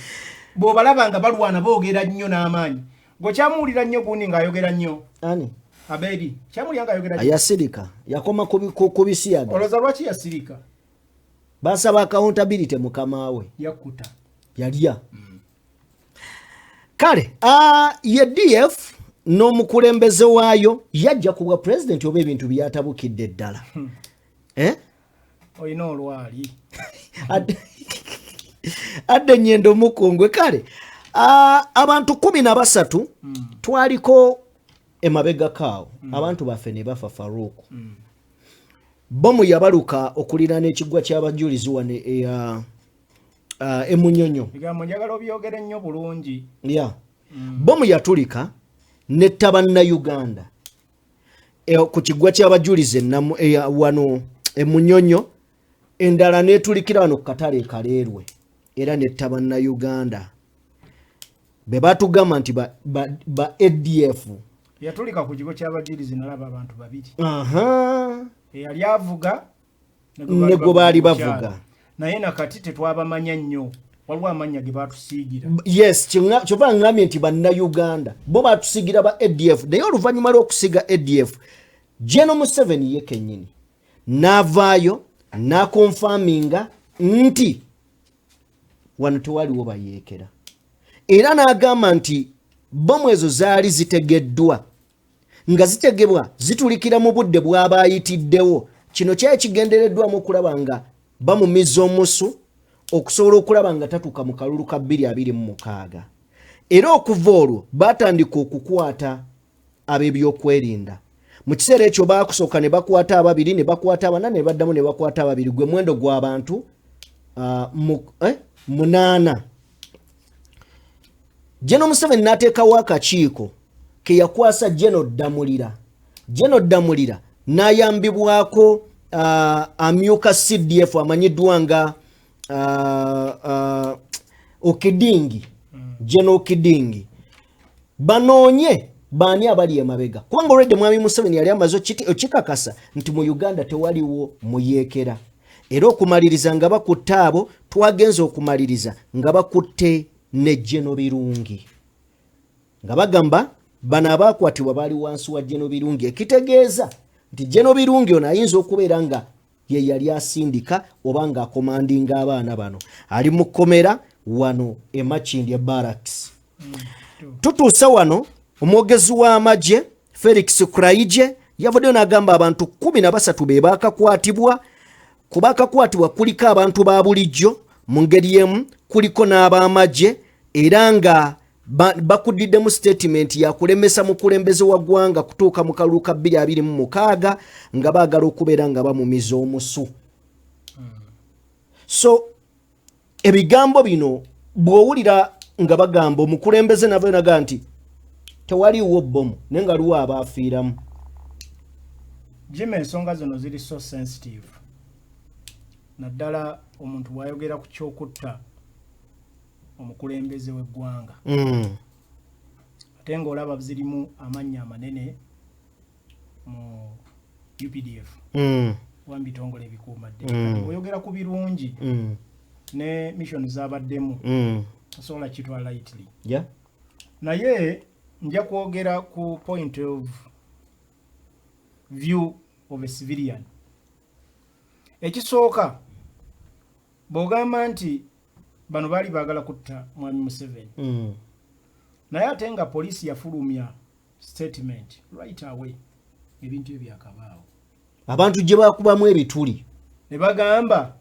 bw'obalaba nga balwana boogera nnyo n'amaanyi gwekyamuwulira nnyo gundi ng'ayogera nnyo ani Abedi kyamulya ng'ayogera nnyo yasirika yakoma ku bisiyaga olowooza lwaki yasirika basaba accountability mukama we yakkuta yalya kale ye DF n'omukulembeze waayo yajja kuwa president oba ebintu byatabukidde ddala olina olwali adde nnyendo mukungwe kale abantu 13 twaliko emabega kaawo abantu baffe ne bafa Faruku bomu yabaluka okuliraana ekigwa ky'abajulizi wane emunyonyo bigambo njagala obyogere nnyo bulungi bomu yatulika netta bannayuganda ku kigwa ky'abajulizi wano emunyonyo endala netulikira wano ku katale kaleerwe era netta bannayuganda be batugamba nti ba ADF yatulika ku kigo ky'abajulizi nalaba abantu babiri eyali avuga nego baali bavuga naye nakati tetwabamanya nnyo waliwo amanya ge batusiigira yes kyova ngambye nti bannayuganda bo batusiigira ba ADF naye oluvannyuma lw'okusiga ADF General Museveni ye kennyini n'avaayo n'akonfaminga nti wano tewaliwo bayeekera era n'agamba nti bomu ezo zaali zitegeddwa nga zitegebwa zitulikira mu budde bw'abaayitiddewo kino kyali kigendereddwamu okulaba nga bamumiza omusu okusobola okulaba nga tatuuka mu kalulu ka 2026 era okuva olwo batandika okukwata ab'ebyokwerinda mu kiseera ekyo baakusooka ne bakwata ababiri ne bakwata abana ne baddamu ne bakwata ababiri gwe mwendo gw'abantu 8 General Museveni n'ateekawo akakiiko ke yakwasa General Damulira n'ayambibwako amyuka CDF amanyiddwa nga Okidingi General Okidingi banoonye baani abali emabega kubanga olwedde mwami Museveni yali amaze okikakasa nti mu Uganda tewaliwo muyeekera era okumaliriza nga bakutte abo twagenza okumaliriza nga bakutte ne General Birungi nga bagamba bano abaakwatibwa baali wansi wa General Birungi ekitegeeza nti General Birungi ono ayinza okubeera nga ye yali asindika oba nga akomandinga abaana bano ali mu kkomera wano e Makindye Barracks tutuuse wano omwogezi w'amagye Felix Kuraije yavuddeyo n'agamba abantu 13 be baakakwatibwa ku baakakwatibwa kuliko abantu ba bulijjo mu ngeri emu kuliko n'ab'amagye era nga bakudiddemu statement ya kulemesa mukulembeze wa ggwanga kutuuka mu kalulu ka 2026 nga baagala okubeera nga bamumiza omusu so ebigambo bino bw'owulira nga bagamba omukulembeze navayo naga nti tewaliwo bomu naye nga liwo abaafiiramu Jim ensonga zino ziri so sensitive naddala omuntu bw'ayogera ku kyokutta omukulembeze w'eggwanga ate ng'olaba zirimu amannya amanene mu UPDF wambitongole ebikuumadde bw'oyogera ku birungi ne mission z'abaddemu asobola kitwala lightly. Yeah. Naye nja kwogera ku point of view of a civilian. Ekisooka bw'ogamba nti bano baali baagala kutta mwami Museveni. Naye ate nga poliisi yafulumya statement right away ebintu ebyakabaawo. Abantu gye bakubamu ebituli. Ne bagamba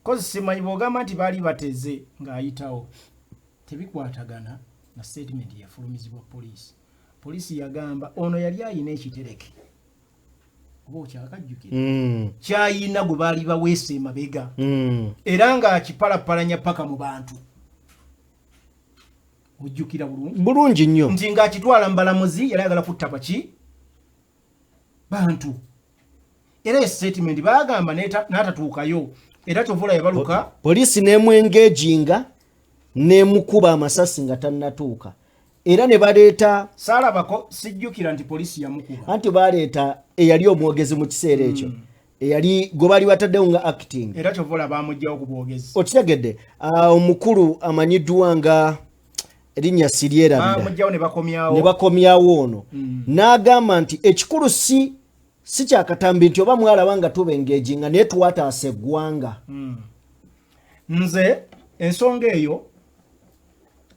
kozi simanyi bw'ogamba nti baali bateze ng'ayitawo tebikwatagana na statement yafulumizibwa poliisi. Poliisi yagamba ono yali ayina ekitereke. Oba okyakajjukira. Kyayina gwe baali baweese emabega. Era ng'akipalapalanya paka mu bantu. Ojjukira bulungi. Bulungi nnyo. Nti ng'akitwala mbalamuzi yali ayagala kutta baki bantu. Era statement baagamba n'atatuukayo. Era kyovula yabaluka. Poliisi n'emwengeejinga n'emukuba amasasi nga tannatuuka. Era ne baleeta saalabako sijjukira nti poliisi yamukuba. Anti baleeta eyali omwogezi mu kiseera ekyo. Eyali gwe baali bataddewo nga acting. Era kyovula baamugjawo ku bwogezi. Okitegedde omukulu amanyiddwa nga erinnya siryerabira. Baamugjawo ne bakomyawo. Ne bakomyawo ono. N'agamba nti ekikulu si kyakatambi nti oba mwalaba nga tubengeejinga naye twataasa eggwanga. Nze ensonga eyo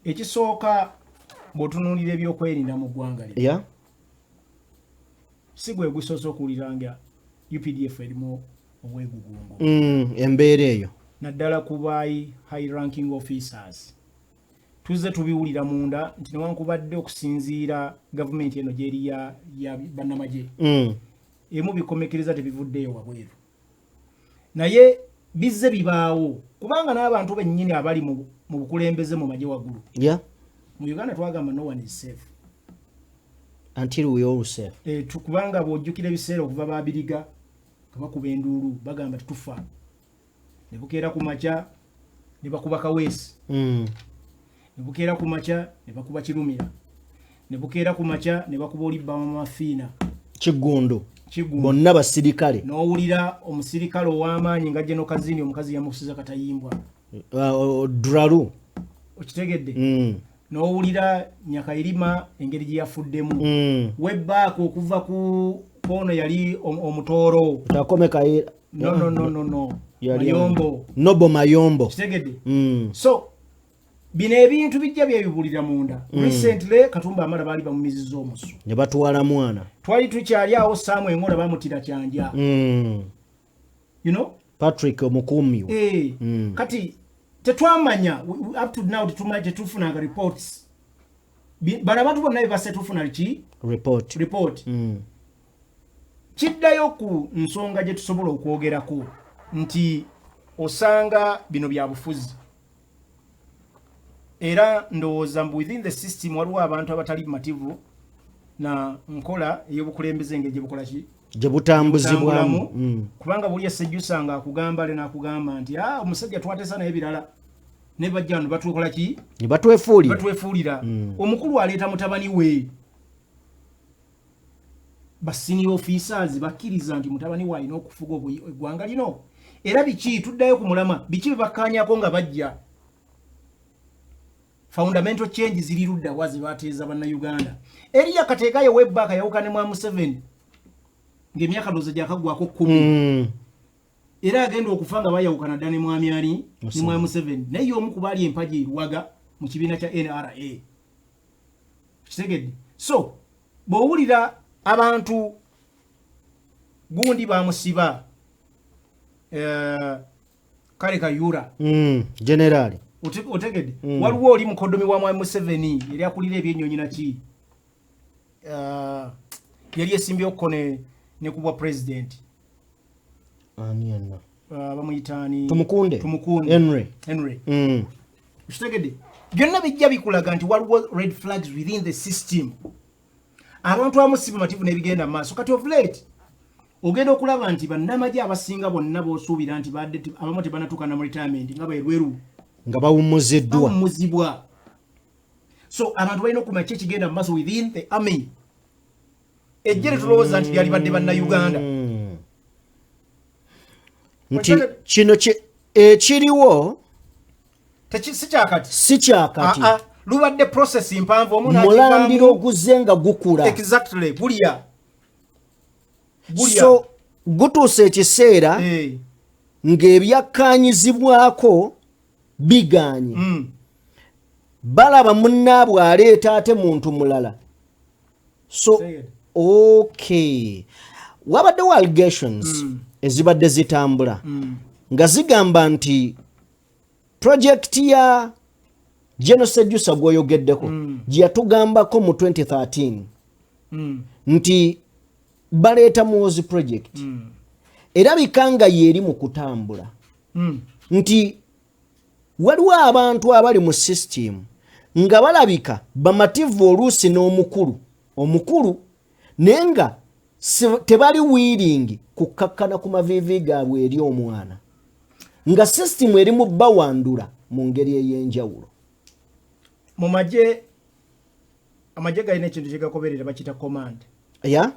ekisooka bw'otunuulira ebyokwerinda mu ggwanga lino. Yeah. Si gwe gusoose okuwulira nga UPDF erimu obwegugungo. Embeera eyo. Naddala ku bayi high ranking officers. Tuzze tubiwulira munda nti newankubadde okusinziira gavumenti eno gyeri ya bannamagye. Emu bikomekereza tebivuddeyo wabweru. Naye bizze bibaawo kubanga n'abantu bennyini abali mu bukulembeze mu magye waggulu. Yeah. Mu Uganda twagamba no one is safe. Until we all safe. Kubanga bw'ojjukira ebiseera okuva Babiriga kabakuba enduulu bagamba tufa. Ne bukeera ku makya ne bakuba Kaweesi. Ne bukeera ku makya ne bakuba Kirumira. Ne bukeera ku makya ne bakuba Olibba Mafiina. Kiggundu. Bonna basirikale. N'owulira omusirikale ow'amaanyi nga General Kazini omukazi yamukusiza katayimbwa. Duralu. Okitegedde. N'owulira Nyakairima engeri gye yafuddemu. Webbaako okuva ku ono yali omutooro. Takome Kaira. No. Mayombo. Nobo Mayombo. Kitegedde. So bino ebintu bijja byebibulira munda. Recently Katumba Amara baali bamumizizza omusu. Ne batwala mwana. Twali tukyali awo Samuel Ngola bamutira kyanja. You know? Patrick Omukumi. Kati tetwamanya up to now tetufunanga reports. Bana bantu bonna base tufuna ki? Report. Kiddayo ku nsonga gye tusobola okwogerako nti osanga bino bya bufuzi. Era ndowooza within the system waliwo abantu abatali mativu na nkola ey'obukulembeze ng'egye bukola ki? Gye butambuzibwamu. Kubanga buli esejjusa nga akugamba le n'akugamba nti omusajja twatesa naye birala. Ne bajja wano batukola ki? Ne batwefuulira. Batwefuulira. Omukulu aleeta mutabani we. Basenior officers bakkiriza nti mutabani we alina okufuga eggwanga lino. Era biki tuddayo ku mulama biki bibakkaanyako nga bajja. Fundamental change ziri ludda wazi bateeza bannayuganda. Eriya Kateekayo Webback yawukane mu Museveni ng'emyaka doze gyakagwako 10. Era agenda okufa nga bayawukana dda ne mwami ani ne mwami Museveni. Naye omu ku baali empagi eruwaga mu kibiina kya NRA. Kitegedde. So bw'owulira abantu gundi bamusiba Kale Kayura. Generali. Otegedde. Waliwo oli mukodomi wa mwami Museveni yali akulira ebyennyonyi naki. Yali esimbye okone ne kubwa president. Aniana. Bamuyitani. Tumukunde. Henry. Kitegedde. Byonna bijja bikulaga nti waliwo red flags within the system. Abantu amusiba mativu nebigenda maaso. Kati of late ogenda okulaba nti bannamagye abasinga bonna boosuubira nti badde abamu tebanatuuka na mu retirement nga baerweru. Nga bawummuzibwa. So abantu balina okumanya ki ekigenda mu maaso within the army. Ejjere tulowooza nti lyali badde bannayuganda. Nti kino ekiriwo si kyakati lubadde process mpanvu mulambiro oguzenga gukula exactly bulya so gutuuse ekiseera ng'ebyakkanyizibwako biganye balaba munnaabwe aleeta ate muntu mulala so okay wabaddewo allegations ezibadde zitambula nga zigamba nti projekiti ya Genosedusa gwoyogeddeko gye yatugambako mu 2013 nti baleeta muwozi project erabika nga yeeri mu kutambula nti waliwo abantu abali mu system nga balabika bamativu oluusi n'omukulu naye nga tebali willing kukkakkana ku maviivi gaabwe eri omwana nga system erimu bawandula mu ngeri ey'enjawulo mu magye amagye galina ekintu kyegakoberera bakita command ya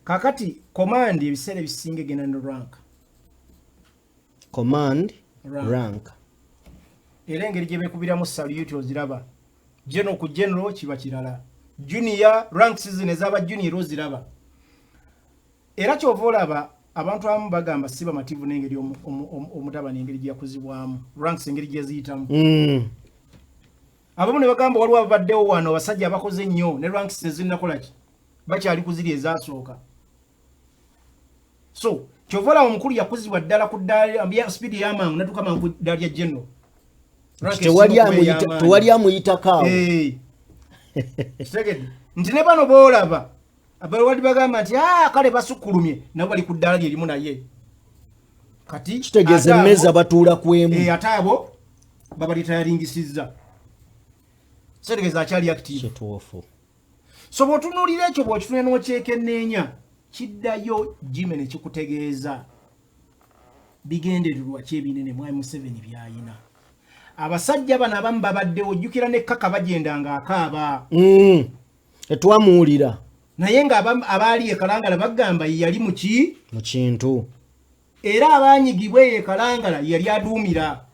kakati command ebiseera ebisinga egenda ne rank era engeri gye beekubiramu salute oziraba general ku general kiba kirala junior rank season ezaba junior oziraba era kyova olaba abantu abamu bagamba si bamativu n'engeri omutabani engeri gye yakuzibwamu ranks engeri gye ziyitamu abamu ne bagamba waliwo ababaddewo wano abasajja abakoze nnyo ne ranks tezinakolaki bakyali kuziri ezasooka so kyova olaba omukulu yakuzibwa ddala ku ddaala speed y'amangu natuuka mangu ku ddaala lya general tewali amuyitako kitegedde nti ne bano boolaba abawali bagamba nti kale basukkulumye nabo bali ku ddaala lye erimu naye kati kitegeeza emmeza batuula ku emu ate abo babalitayalingisizza kitegeeza akyali active so bw'otunuulira ekyo bw'okifuna n'okyekenneenya kiddayo Jimmy ne kikutegeeza bigendererwa ki ebinene mwami Museveni byayina abasajja bano abamu babaddewo ojjukira ne Kaka bagenda ng'akaaba etwamuwulira naye nga abaali ekalangala bagamba yali mu kintu era abanyigibwa ekalangala yali aduumira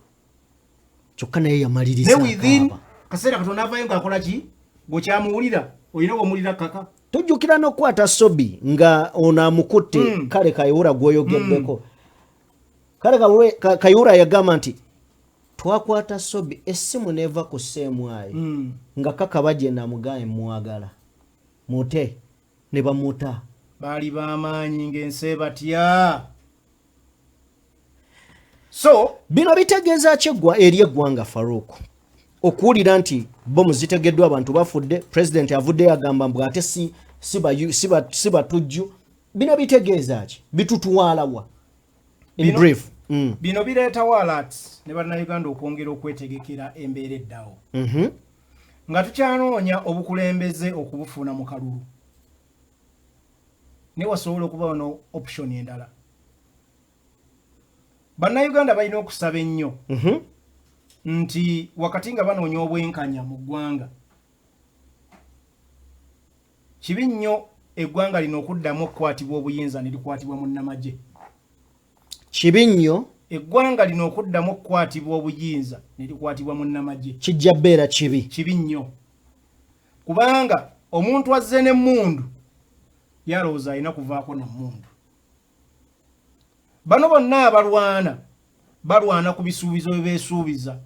kyokka naye yamaliriza ne within kaseera katonda avayo ng'akola ki bw'okyamuwulira olina bw'omuwulira Kaka tujjukira n'okukwata Sobi nga ono amukutte kale Kayihura gw'oyogeddeko kale Kayihura yagamba nti twakwata Sobi essimu neva ku seemwayi nga Kaka bagenda amugaye mwagala mute ne bamuta baali b'amaanyi ng'ensi batya so bino bitegeeza kyeggwa eri eggwanga Farouk okuwulira nti bomu zitegeddwa abantu bafudde president avudde yagamba mbu ate si batujju bino bitegeeza ki bitutuwaalawa in brief bino bireetawo alerts ne bannayuganda okwongera okwetegekera embeera eddawo nga tukyanoonya obukulembeze okubufuna mu kalulu ne wasobola okubawo no option endala bannayuganda balina okusaba ennyo nti wakati nga banoonya obwenkanya mu ggwanga kibi nnyo eggwanga lino okuddamu okukwatibwa obuyinza ne likwatibwa munnamagye kibi nnyo eggwanga lino okuddamu okukwatibwa obuyinza ne likwatibwa munnamagye kijja bbeera kibi nnyo kubanga omuntu azze n'emmundu yalowooza alina kuvaako na mmundu bano bonna balwana ku bisuubizo bye beesuubiza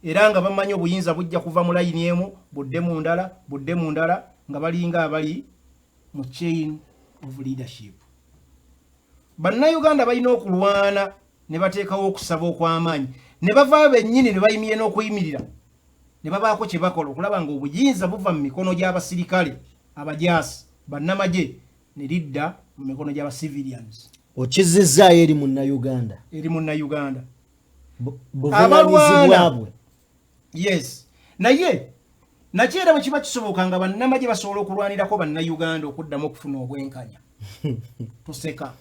era nga bamanyi obuyinza bujja kuva mu layini emu budde mu ndala nga balinga abali mu chain of leadership bannayuganda balina okulwana ne bateekawo okusaba okw'amaanyi ne bavaayo bennyini ne bayimirira n'okuyimirira ne babaako kye bakola okulaba nga obuyinza buva mu mikono gy'abasirikale abajaasi bannamagye ne lidda mu mikono gy'abacivilians okizizzaayo eri munnayuganda buvunaanyizibwabwe yes naye nakyo era bwe kiba kisoboka nga bannamagye basobola okulwanirako bannayuganda okuddamu okufuna obwenkanya tuseka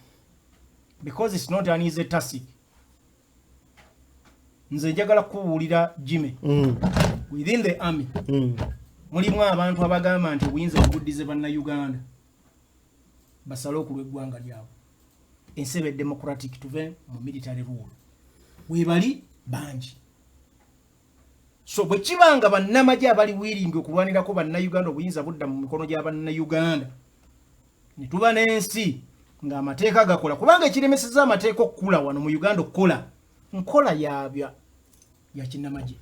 because it's not an easy task nze njagala kubuulira Jimmy within the army mulimu abantu abagamba nti obuyinza buguddize bannayuganda basale okulwa eggwanga lyabwe ensi ebe democratic tuve mu military rule webali bangi So bwe kibanga bannamagye abali willing okulwanirako bannayuganda obuyinza budda mu mikono gy'abannayuganda ne tuba n'ensi ng'amateeka gakola kubanga ekiremeseza amateeka okukula wano mu Uganda okukola nkola ya kinnamagye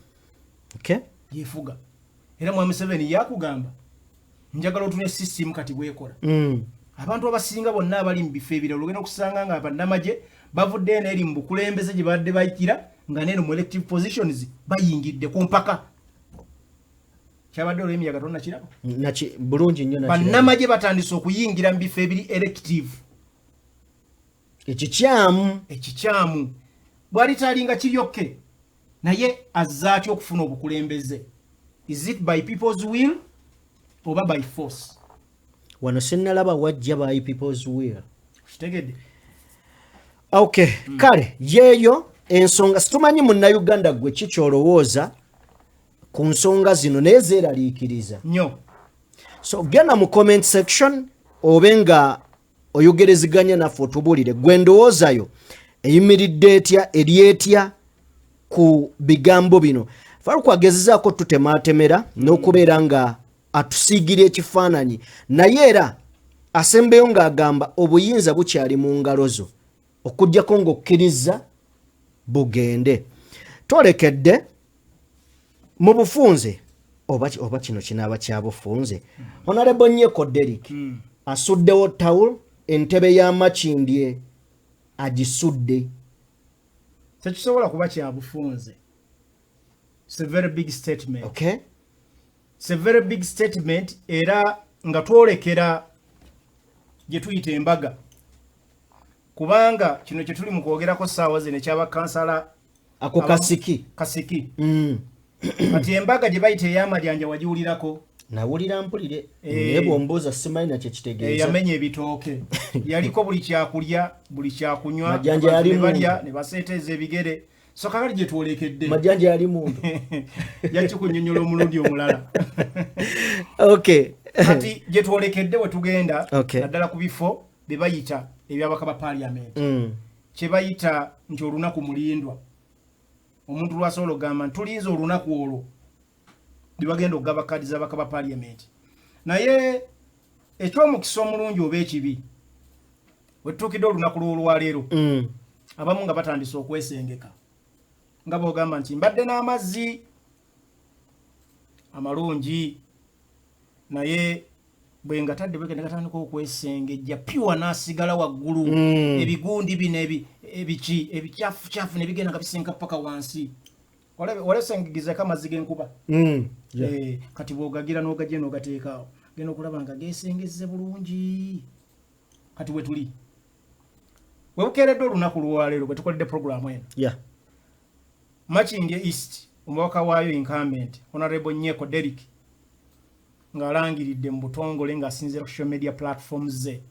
yefuga era Mwami Museveni yakugamba njagala otune system kati bwekola abantu abasinga bonna abali mu bifo ebirala olugenda okusanga nga bannamagye bavudde n'eri mu bukulembeze gye badde bayikira nga neno mu elective positions bayingidde ku mpaka kyabadde olw'emiyaga tonna kirabo bulungi nnyo bannamagye batandise okuyingira mu bifo ebiri elective ekikyamu bwali talinga kiryokke naye azza atya okufuna obukulembeze. Is it by people's will oba by force? Wano sinnalaba wajja by people's will. Kitegedde. Okay, kale yeeyo ensonga situmanyi munnayuganda gwe kikyolowooza ku nsonga zino naye zeeraliikiriza nnyo. So genda mu comment section obe nga oyogereziganya naffe otubuulire gwe ndowoozayo eyimiridde etya eri etya ku bigambo bino. Faruku agezezaako tutemaatemera n'okubeera nga atusiigira ekifaananyi naye era asembeyo ng'agamba obuyinza bukyali mu ngalo zo okuggyako ng'okkiriza bugende. Tolekedde mu bufunze oba kino kinaaba kya bufunze. Honorable Nyeko Derrick asuddewo tawul entebe y'amakindye agisudde. Tekisobola kuba kya bufunze. It's a very big statement. Okay. It's a very big statement era nga twolekera gye tuyita embaga. Kubanga kino kye tuli mu kwogerako ssaawa zino ekyaba kansala ako kasiki. Kati embaga gye bayita ey'amayanja wagiwulirako? Nawulira mpulire naye bw'ombuuza simanyi nakyo kitegeeza. Yamenya ebitooke. Yaliko buli kyakulya, buli kyakunywa, majanja yali balya ne baseeteeza ebigere. So kakali gye twolekedde. Majanja yali mundu. Yakikunnyonnyola omulundi omulala. Okay. Kati gye twolekedde we tugenda naddala ku bifo bye bayita ebyabaka ba parliament. Kye bayita nti olunaku mulindwa. Omuntu lwasobola okugamba tulinze olunaku olwo bye bagenda okugaba kadi z'abaka ba parliament. Naye eky'omukisa omulungi oba ekibi we tutuukidde olunaku lw'olwaleero abamu nga batandise okwesengeka nga bw'ogamba nti mbadde n'amazzi amalungi naye bwe ngatadde bwe gatandika okwesengejja piwa n'asigala waggulu ebigundi bino ebiki ebicyafu ne bigenda nga bisenga paka wansi walesengegiza amazzi g'enkuba kati bw'ogagira n'ogajja n'ogateekaawo genda okulaba nga geesengezze bulungi. Kati we tuli we bukeeredde olunaku lwaleero bwe tukoledde programu eno Makindye East omubaka waayo incumbent Honorable Nyeko Derrick ng'alangiridde mu butongole ng'asinziira ku social media platforms ze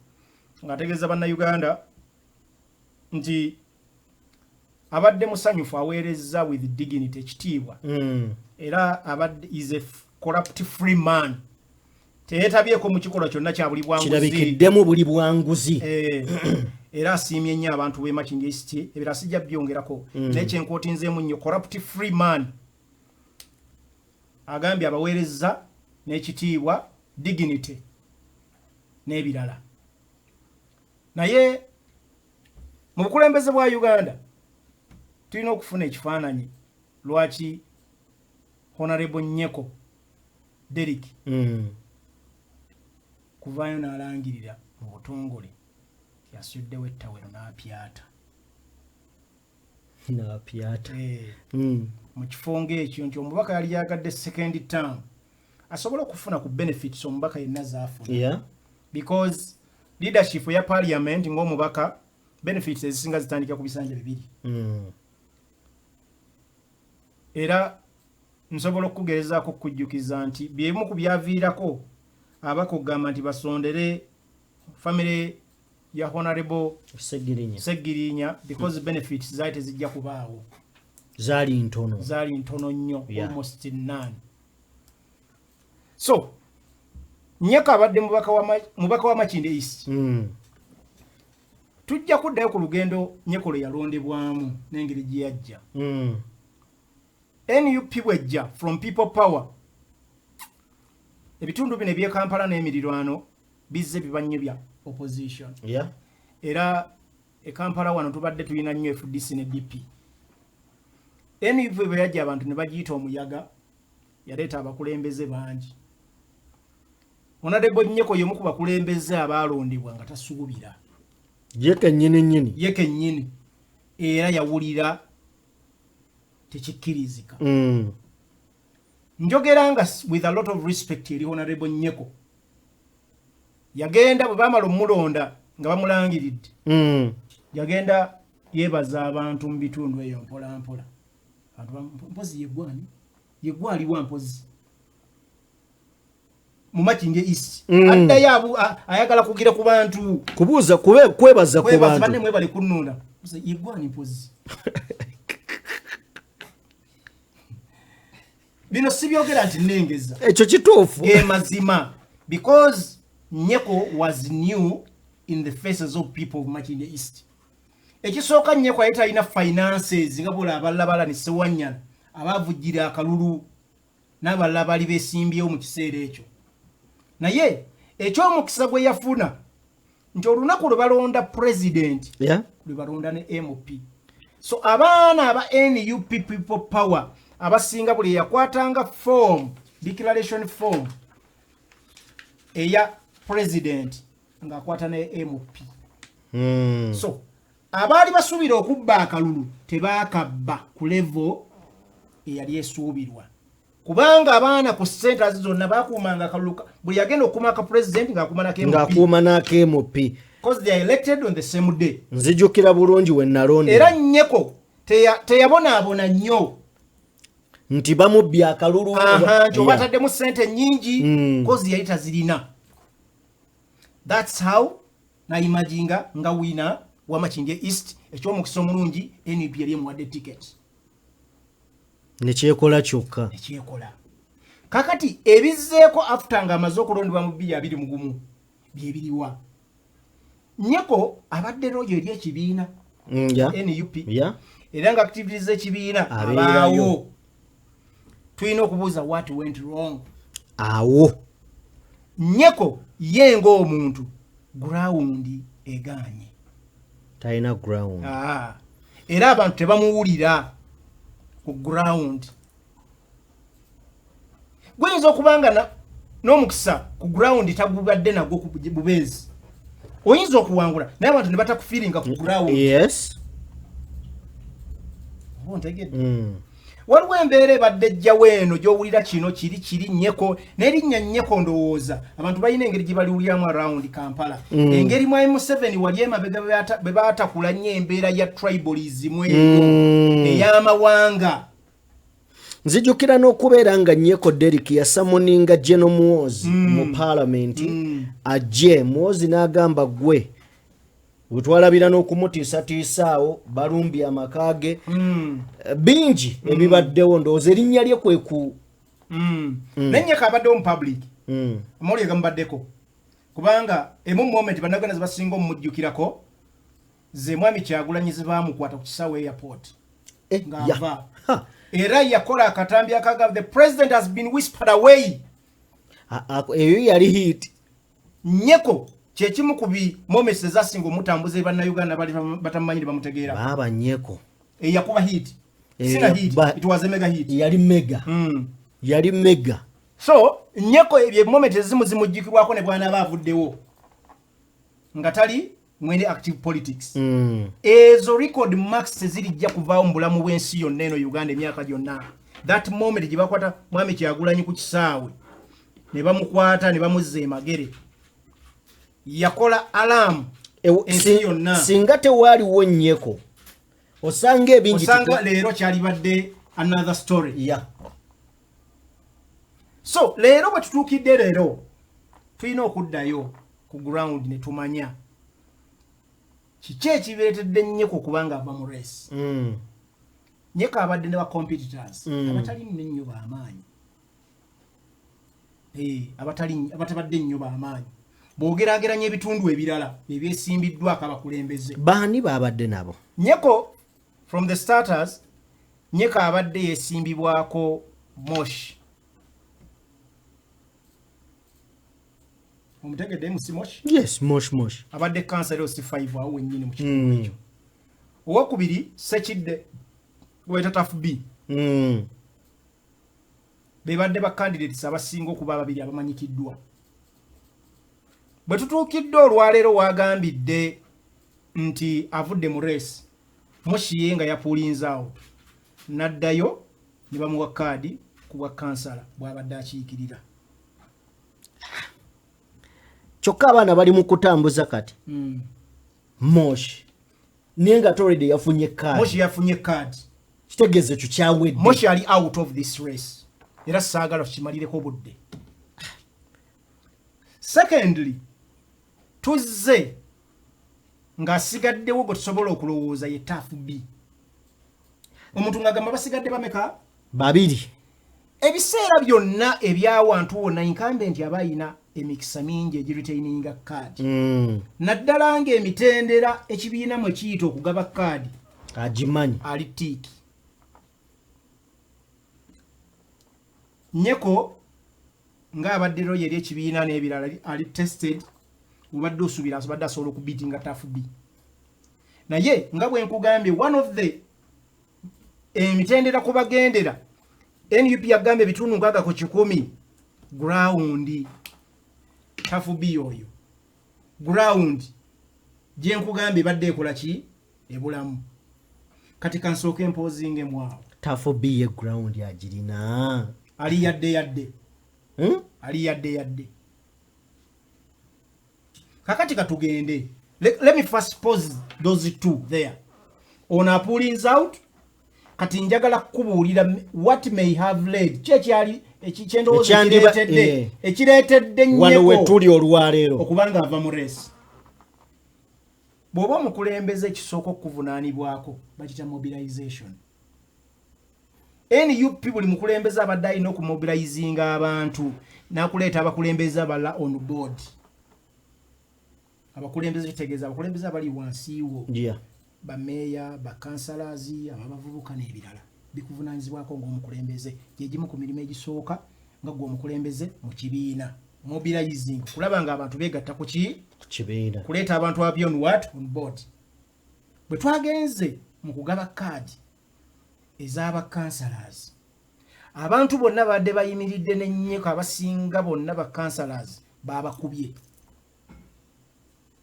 ng'ategeeza bannayuganda nti abadde musanyufu aweerezza with dignity ekitiibwa era abadde is a corrupt free man teyeetabyeko mu kikolwa kyonna kya buli bwanguzi kirabikiddemu buli bwanguzi era asiimye nnyo abantu b'e Makindye East ebirala sijja byongerako n'ekyenkootinzeemu nnyo corrupt free man agambye abaweerezza n'ekitiibwa dignity n'ebirala. Naye mu bukulembeze bwa Uganda tulina okufuna ekifaananyi lwaki Honorable Nyeko Derrick kuvaayo n'alangirira mu butongole yasuddewo ettawero n'apyata mu kifo ng'ekyo nti omubaka yali yagadde second term asobola okufuna ku benefits omubaka yenna zaafuna because leadership ya parliament ng'omubaka benefits ezisinga zitandika ku bisanja bibiri era nsobola okugerezaako okujjukiza nti byemu ku byaviirako abaka okugamba nti basondere family ya Honorable Segirinya because benefits zaite zijja kubaawo zaali ntono nnyo almost none. So Nyeko abadde mubaka wa Makindye East tujja kuddayo ku lugendo Nyeko lwe yalondebwamu n'engeri gye yajja NUP bwejja from people power ebitundu bino eby'e Kampala n'emirirwano bizze bibanye bya opposition Yeah. era e Kampala wano tubadde tulina nnyo FDC ne DP NUP bwe yajja abantu ne bagiyita omuyaga yaleeta abakulembeze bangi Honorable Nyeko y'omu ku bakulembeze abaalondebwa nga tasuubira Ye kennyini nyini era yawulira tekikkirizika njogera nga with a lot of respect eri Honorable Nyeko yagenda bwe baamala omulonda nga bamulangiridde yagenda yeebaza abantu mu bitundu eyo mpola mpola abantu mpozi yegwaliwa mpozi mu Makinge East addayo ayagala kugira ku bantu kubuuza kwebaza ku bantu banne mwebale kunnunda yegwani mpozi bino sibyogera nti nnengeza ekyo kituufu mazima because Nyeko was new in the faces of people of Makinge East ekisooka Nyeko ayita alina finances nga bola abalabala ne Sewanyana abavujjira akalulu n'abalala bali beesimbyewo mu kiseera ekyo naye eky'omukisa gwe yafuna nti olunaku lwe balonda president lwe balonda ne MP so abaana aba NUP people power abasinga buli yakwatanga form declaration form eya president nga akwata ne MP so abaali basuubira okubba akalulu tebaakabba ku level eyali esuubirwa kubanga abaana ku centers zonna bakuumanga akalulu buli yagenda okuuma ka president ng'akuuma n'aka MP because they are elected on the same day nzijukira bulungi we nalonde era Nyeko teyabonaabona nnyo nti bamubbye akalulu nti obataddemu ssente nnyingi because yali tazirina that's how nayimaginga nga wina wa Makinge East eky'omukisa omulungi NUP yali emuwadde ticket nekyekola kyokka ekyekola kakati ebizzeeko after nga amaze okulondebwa mu 2021 byebiriwa Nyeko abadde rojo eri ekibiina NUP era nga activities z'ekibiina abaawo tulina okubuuza what went wrong awo Nyeko ye ng'omuntu ground eganye talina ground era abantu tebamuwulira ku ground gwinza okubanga n'omukisa ku ground tagubadde nagwo ku bubeezi oyinza okuwangula naye abantu ne batakufiiringa ku ground waliwo embeera ebadde ejjawo eno gy'owulira kino kiri Nyeko n'erinnya Nyeko ndowooza abantu balina engeri gye baliwuliramu around Kampala engeri mwami Museveni wali emabega bwe baatakula nnyo embeera ya tribalism eyo ey'amawanga nzijukira n'okubeera nga Nyeko Derrick yasamuninga General Muhoozi mu Parliament ajje Muhoozi n'agamba gwe wetwalabira n'okumutiisatiisaawo balumbye amakaage bingi ebibaddewo ndowooza erinnya lye kweku Nyeko abaddewo mu public amawulire gamubaddeko kubanga emu moment bannaganda ze basinga omumujjukirako ze mwami Kyagulanyi ze baamukwata ku kisaawe airport ng'ava era yakola akatambi akaga the president has been whispered away eyo yali hit Nyeko kyekimu ku moments ezasinga omutambuze bannayuganda bali batamanyire bamutegeera baba Nyeko eyakuba hit sina hit it was a mega hit yali mega so Nyeko ebyo moment ezimu zimujjukirwako ne bwana baavuddewo nga tali mwene active politics ezo record marks tezirijja kuvaawo mu bulamu bw'ensi yonna eno Uganda emyaka gyonna that moment gye bakwata mwami Kyagulanyi ku kisaawe ne bamukwata ne bamuzza emagere yakola alarm ensi yonna singa tewaaliwo Nyeko osanga ebingi osanga leero kyalibadde another story so leero bwe tutuukidde leero tulina okuddayo ku ground ne tumanya kiki ekibeetedde Nyeko kubanga ava mu race Nyeko abadde ne ba competitors abatali nnyo b'amaanyi abatabadde nnyo b'amaanyi bw'ogeraageranya ebitundu ebirala ebyesimbiddwako abakulembeze baani baabadde nabo Nyeko from the starters Nyeka abadde yesimbibwako Moshi. Omutegedde MC Moshi? Yes, Mosh. Abadde kansala osi 5 awo wennyini mu kitundu ekyo. Owokubiri Sekidde weta Tafu B. Bebadde ba candidates abasinga okuba ababiri abamanyikiddwa. Bwe tutuukidde olwaleero wagambidde nti avudde mu race. Moshi ye nga yapuulinze awo. Naddayo ne bamuwa kaadi ku bwa kansala bw'abadde akiikirira. Kyokka abaana bali mu kutambuza kati. Moshi. Naye nga already yafunye kaadi. Moshi yafunye kaadi. Kitegeeze kyo kyawedde. Moshi ali out of this race. Era saagala tukimalireko budde. Secondly, tuzze ng'asigaddewo gwe tusobola okulowooza ye Tafu B. Omuntu ng'agamba basigadde bameka? Babiri. Ebiseera byonna ebyawantu wonna incumbent aba ayina emikisa mingi egiritaininga kaadi. Naddala ng'emitendera ekibiina mwe kiyita okugaba kaadi agimanyi ali tiiki. Nyeko ng'abaddero yeri ekibiina n'ebirala ali tested obadde osubira asobadde asobola okubiitinga Tafu B. Naye nga bwe nkugambye one of the emitendera kubagendera NUP yagambye bitundu 60 ground Tafu B oyo ground je nkugambye badde ekola ki ebulamu kati kansooka imposing mwawo Tafu B ye ground agirina ali yadde ali yadde kakati katugende let me first pause those two there on a pullings out kati njagala kubuulira what may have led chekyali ekichendozo ekiretedde Nyeko wano wetuli olwaleero okubanga ava mu race bw'oba omukulembeze ekisooka okuvunaanibwako bakita mobilization. NUP buli mukulembeze abadde alina okumobilizinga abantu n'akuleeta abakulembeze abala on board. Abakulembeze kitegeeza abakulembeze abali wansiiwo bameeya bakansalazi ababavubuka n'ebirala bikuvunaanyizibwako ng'omukulembeze gyegimu ku mirimu egisooka nga gwe omukulembeze mu kibiina mobilizing kulaba nga abantu beegatta ku kibiina kuleeta abantu abyo on board. Bwe twagenze mu kugaba kaadi ez'abakansalazi abantu bonna badde bayimiridde ne Nyeko abasinga bonna bakansalazi babakubye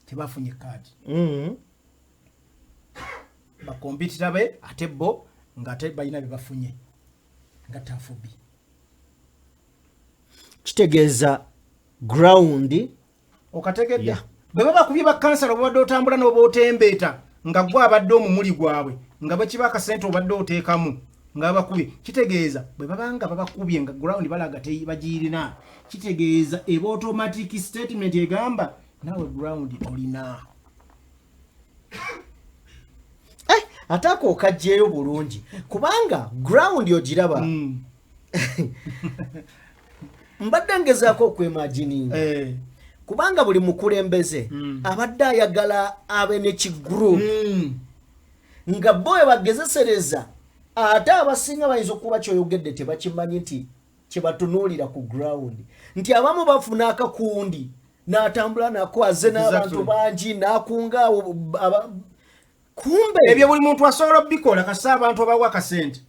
tebafunye kaadi. Bakompitira be ate bo nga te balina bebafunye nga Tafu B. Kitegeeza ground okategedde bwe baba kubye bakansala obadde otambula n'obootembeeta nga gwe abadde omumuli gwabwe nga bakiba akasente obadde oteekamu nga bakubye kitegeeza bwe babanga babakubye nga ground balaga tebagirina kitegeeza eba automatic statement egamba nawe ground olina atako okajjeeyo bulungi kubanga ground ogiraba mbadde ngezaako okwemagininga kubanga buli mukulembeze abadde ayagala abe ne kigroup nga boye bagezesereza ate abasinga bayinza okuba kyoyogedde tebakimanyi nti kyebatunuulira ku ground nti abamu bafuna akakundi n'atambula nako aze n'abantu bangi n'akunga kumbe ebyo buli muntu asobola bikola kasa abantu abawa akasente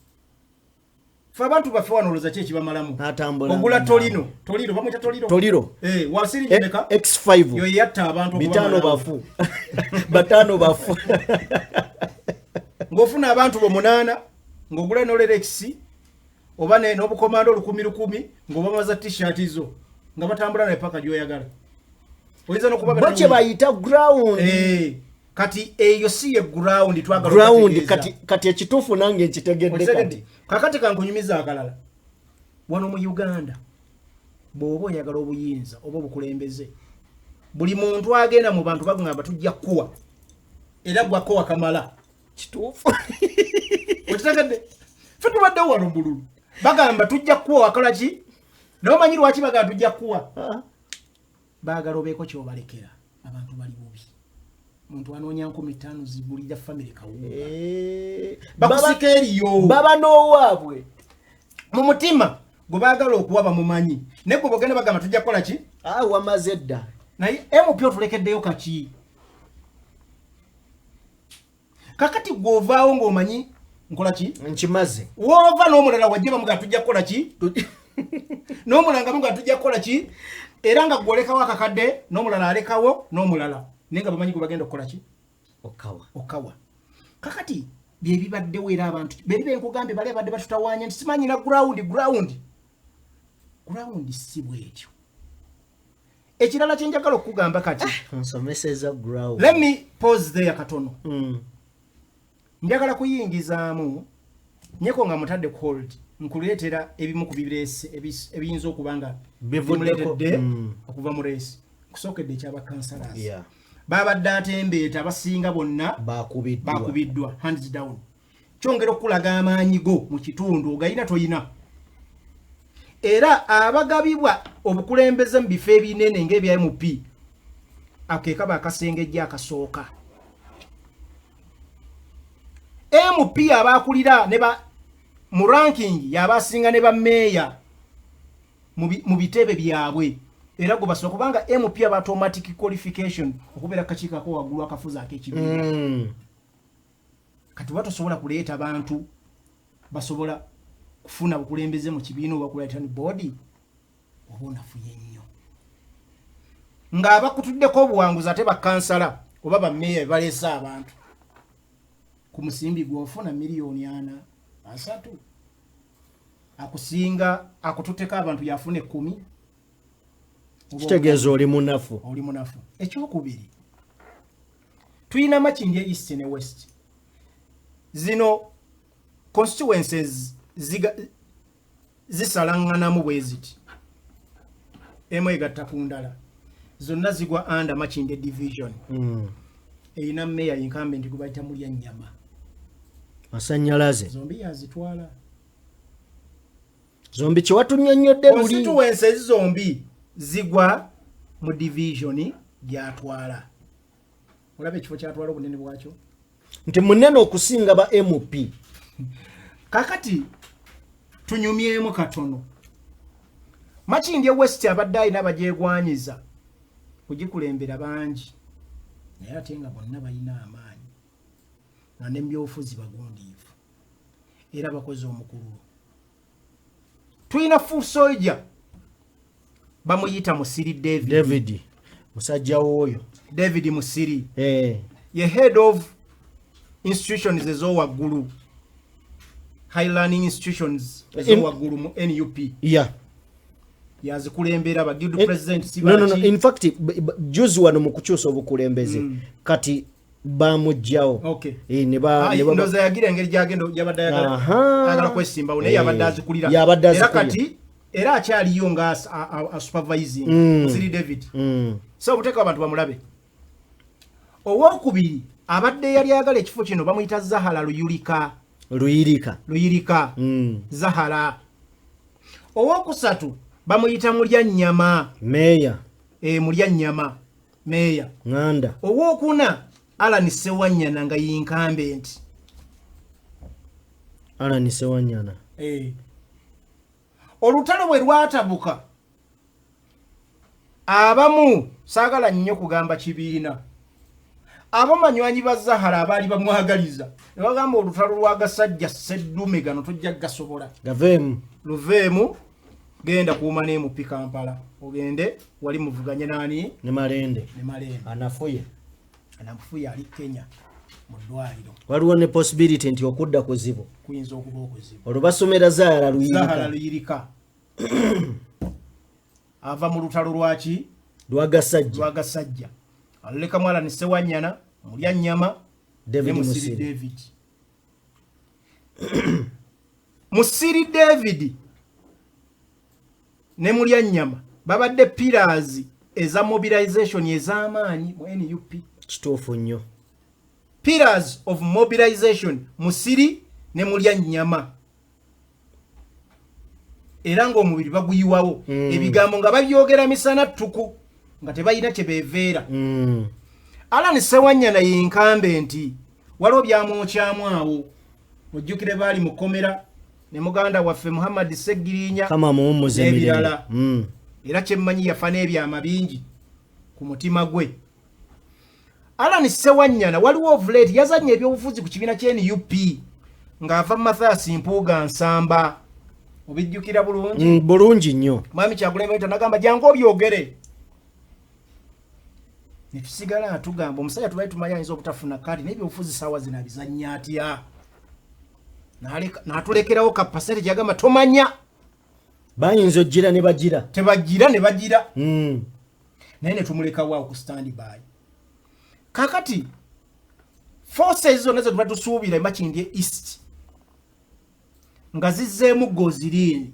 fe abantu baffe wanoloza ki ekibamalamu ogula tolino bamwita toliro wasiri jemeka X5 yo yatta abantu bitano bafu batano bafu ngofuna abantu bo 8 ngogula no Lex oba n'obukomando 10 ngobamaza t-shirt zo nga batambula na paka gyoyagala oyinza n'okuba bache bayita ground kati eyo si ye ground twagala ground kati ekitufu nange nkitegedde kati kakati kankunyumiza akalala wano mu Uganda bw'oba oyagala obuyinza oba obukulembeze buli muntu agenda mu bantu bagamba tujja kuwa era gwako kamala kitufu okitegedde fe tubadde wano bululu bagamba tujja kuwa wakala ki n'omanyi lwaki bagamba tujja kuwa baagala obeeko kyobalekera abantu bali bubi muntu anoonya 5,000 zigulira family kawo bakusika eriyo baba n'owaabwe mu mutima gwe baagala okuwa bamumanyi naye gwe bagenda bagamba tujja kukola ki wamaze dda naye MP otulekeddeyo kaki kakati gw'ovaawo ng'omanyi nkola ki nkimaze woova n'omulala wajje bamuga tujja kukola ki n'omulala nga tujja kukola ki era nga gwolekawo akakadde n'omulala alekawo n'omulala naye nga bamanyi gwe bagenda okukola ki okawa kakati bye bibaddewo era abantu beri benkugambe bali abadde batutawaanya nti simanyi na ground si bwetyo ekirala kyenjagala okugamba kati nsomeseza ground let me pause there katono njagala kuyingizaamu nyeko nga mutadde cold nkuleetera ebimu ku bireesi ebiyinza okuba nga bimuleetedde okuva mu reesi nkusookedde ekyabakansalaas babadde atembeeta abasinga bonna bakubiddwa hands down kyongera okulaga amaanyi go mu kitundu ogayina toyina era abagabibwa obukulembeze mu bifo ebinene ng'ebya MP akekaba akasengejja akasooka MP abakulira ne ba mu ranking yabasinga ne ba meya mu bitebe byabwe era go basooka kubanga MP aba automatic qualification okubera kakiika ko wagulu akafuza ak'ekibiina kati batosobola kuleeta abantu basobola kufuna bukulembeze mu kibiina oba kuleetani board obonafuye nnyo ng'abakutuddeko obuwanguzi ate bakansala oba bameeya baleese abantu ku musimbi gw'ofuna $4,3 akusinga akututeko abantu yafune 10 kitegeeza oli munafu ekyokubiri tuyina Makindye East ne West zino constituencies zisalanganamu bwe ziti emu egatta ku ndala zonna zigwa under Makindye division eyina meya incumbent gwe bayita Mulyannyama masanyalaze zombi yazitwala zombi kyewatunyonnyodde luli constituencies zombi zigwa mu division gyatwala olabe ekifo kyatwala obunene bwakyo nti munene okusinga ba MP kakati tunyumyemu katono Makindye West abadde alina abagyegwanyiza kugikulembera bangi naye ate nga bonna balina amaanyi nga n'ebyobufuzi bagundiivu era bakoze omukulu tuyina full soldier bamuyita Musiri David musajja woyo David Musiri ye head of institutions ezowaggulu high learning institutions ezowaggulu mu NUP yazikulembera ba guild president no in fact juzi wano mu kukyusa obukulembeze kati bamujjawo ndoza yagira engeri gyagendo yabadde agala kwesimba naye yabadde azikulira era kati era akyaliyo nga supervising Musiri David so obuteeka abantu bamulabe owokubiri abadde yali agala ekifo kino bamuyita Zahara Luyirika Zahara owokusatu bamuyita Mulyannyama Mulyannyama meya nganda owokuna Alan Sewanyana nga incumbent Alan Sewanyana olutalo bwe lwatabuka abamu saagala nnyo kugamba kibiina abamanywanyi ba Zahara abaali bamwagaliza ne bagamba olutalo lw'agasajja seddume gano tojja gasobola luveemu genda kuuma n'MP Kampala ogende wali muvuganye nani ne Malende anafuye ali Kenya mu ddwaliro waliwo ne possibility nti okudda kuzibu kuyinza okuba okuzibu olubasomera Zahara Luyirika ava mu lutalo lwaki lwagasajja aluleka mwala ne Sewanyana Mulyannyama Musiri David Musiri David ne Mulyannyama babadde pillars eza mobilization ez'amaanyi mu NUP kituufu nnyo pillars of mobilization Musiri ne Mulyannyama era ng'omubiri baguyiwawo ebigambo nga babyogera misana ttuku nga tebalina kye beeveera Alan Sewanyana yinkambe nti waliwo byamwokyamu awo ojjukire baali mukomera ne muganda waffe Muhammad Segirinya kama muwumuze ebirala era kyemmanyi yafa n'ebyama bingi ku mutima gwe. Alan Sewanyana waliwo ovuleti yazanye ebyobufuzi ku kibiina ky'NUP ng'ava Mathias Mpuuga Nsamba obijjukira bulungi bulungi nnyo. Mwami Kyagulanyi nagamba jangu obyogere ne tusigala atugamba omusajja tubaye tumanya ayinza obutafuna kadi n'ebyobufuzi saawa zino abizannya atya n'atulekerawo ka percentage yagamba tomanya bayinza ojjira ne bagira tebagira ne bagira naye ne tumulekawo ku stand by. Kakati forces zonna ze tuba tusuubira Makindye East nga zizzeemu Gozilini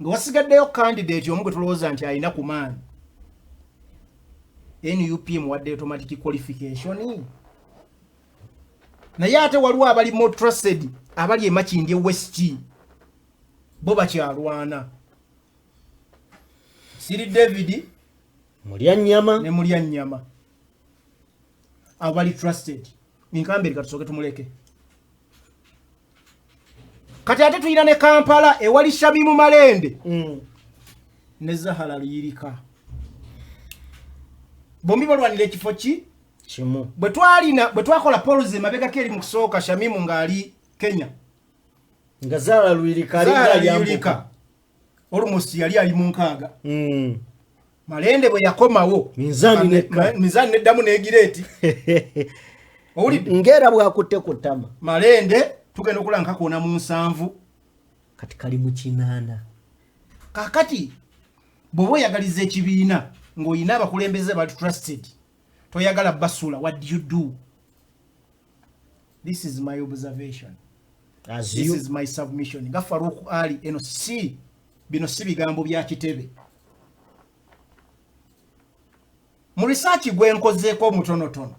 nga wasigaddeyo candidate omu gwe tulowooza nti alina ku maanyi. NUP muwadde automatic qualification naye ate waliwo abali more trusted abali Makindye West bo bakyalwana. Siri David Mulyanyama ne Mulyanyama abali trusted ninkambere katusoke tumuleke. Kati ate tuyina ne Kampala ewali Shabimu Malende ne Zahara Luyirika bombi balwanira ekifo ki kimu bwe twakola polls emabega keri mu kusooka Shamimu ng'ali Kenya nga Zahara Luyirika ali yambuka almost yali ali mu nkaaga Malende bwe yakomawo mizani neddamu n'egireti owulidde ngera bwakutte ku ttama Malende tugenda okulanga koona mu 7 kati kali mu 8. Kakati bw'oba oyagaliza ekibiina ng'olina abakulembeze bali trusted toyagala basula, what do you do? This is my observation. This is my submission. Nga Farouk Ali eno si bino si bigambo bya kitebe. Mu research gwe nkozeeko mutonotono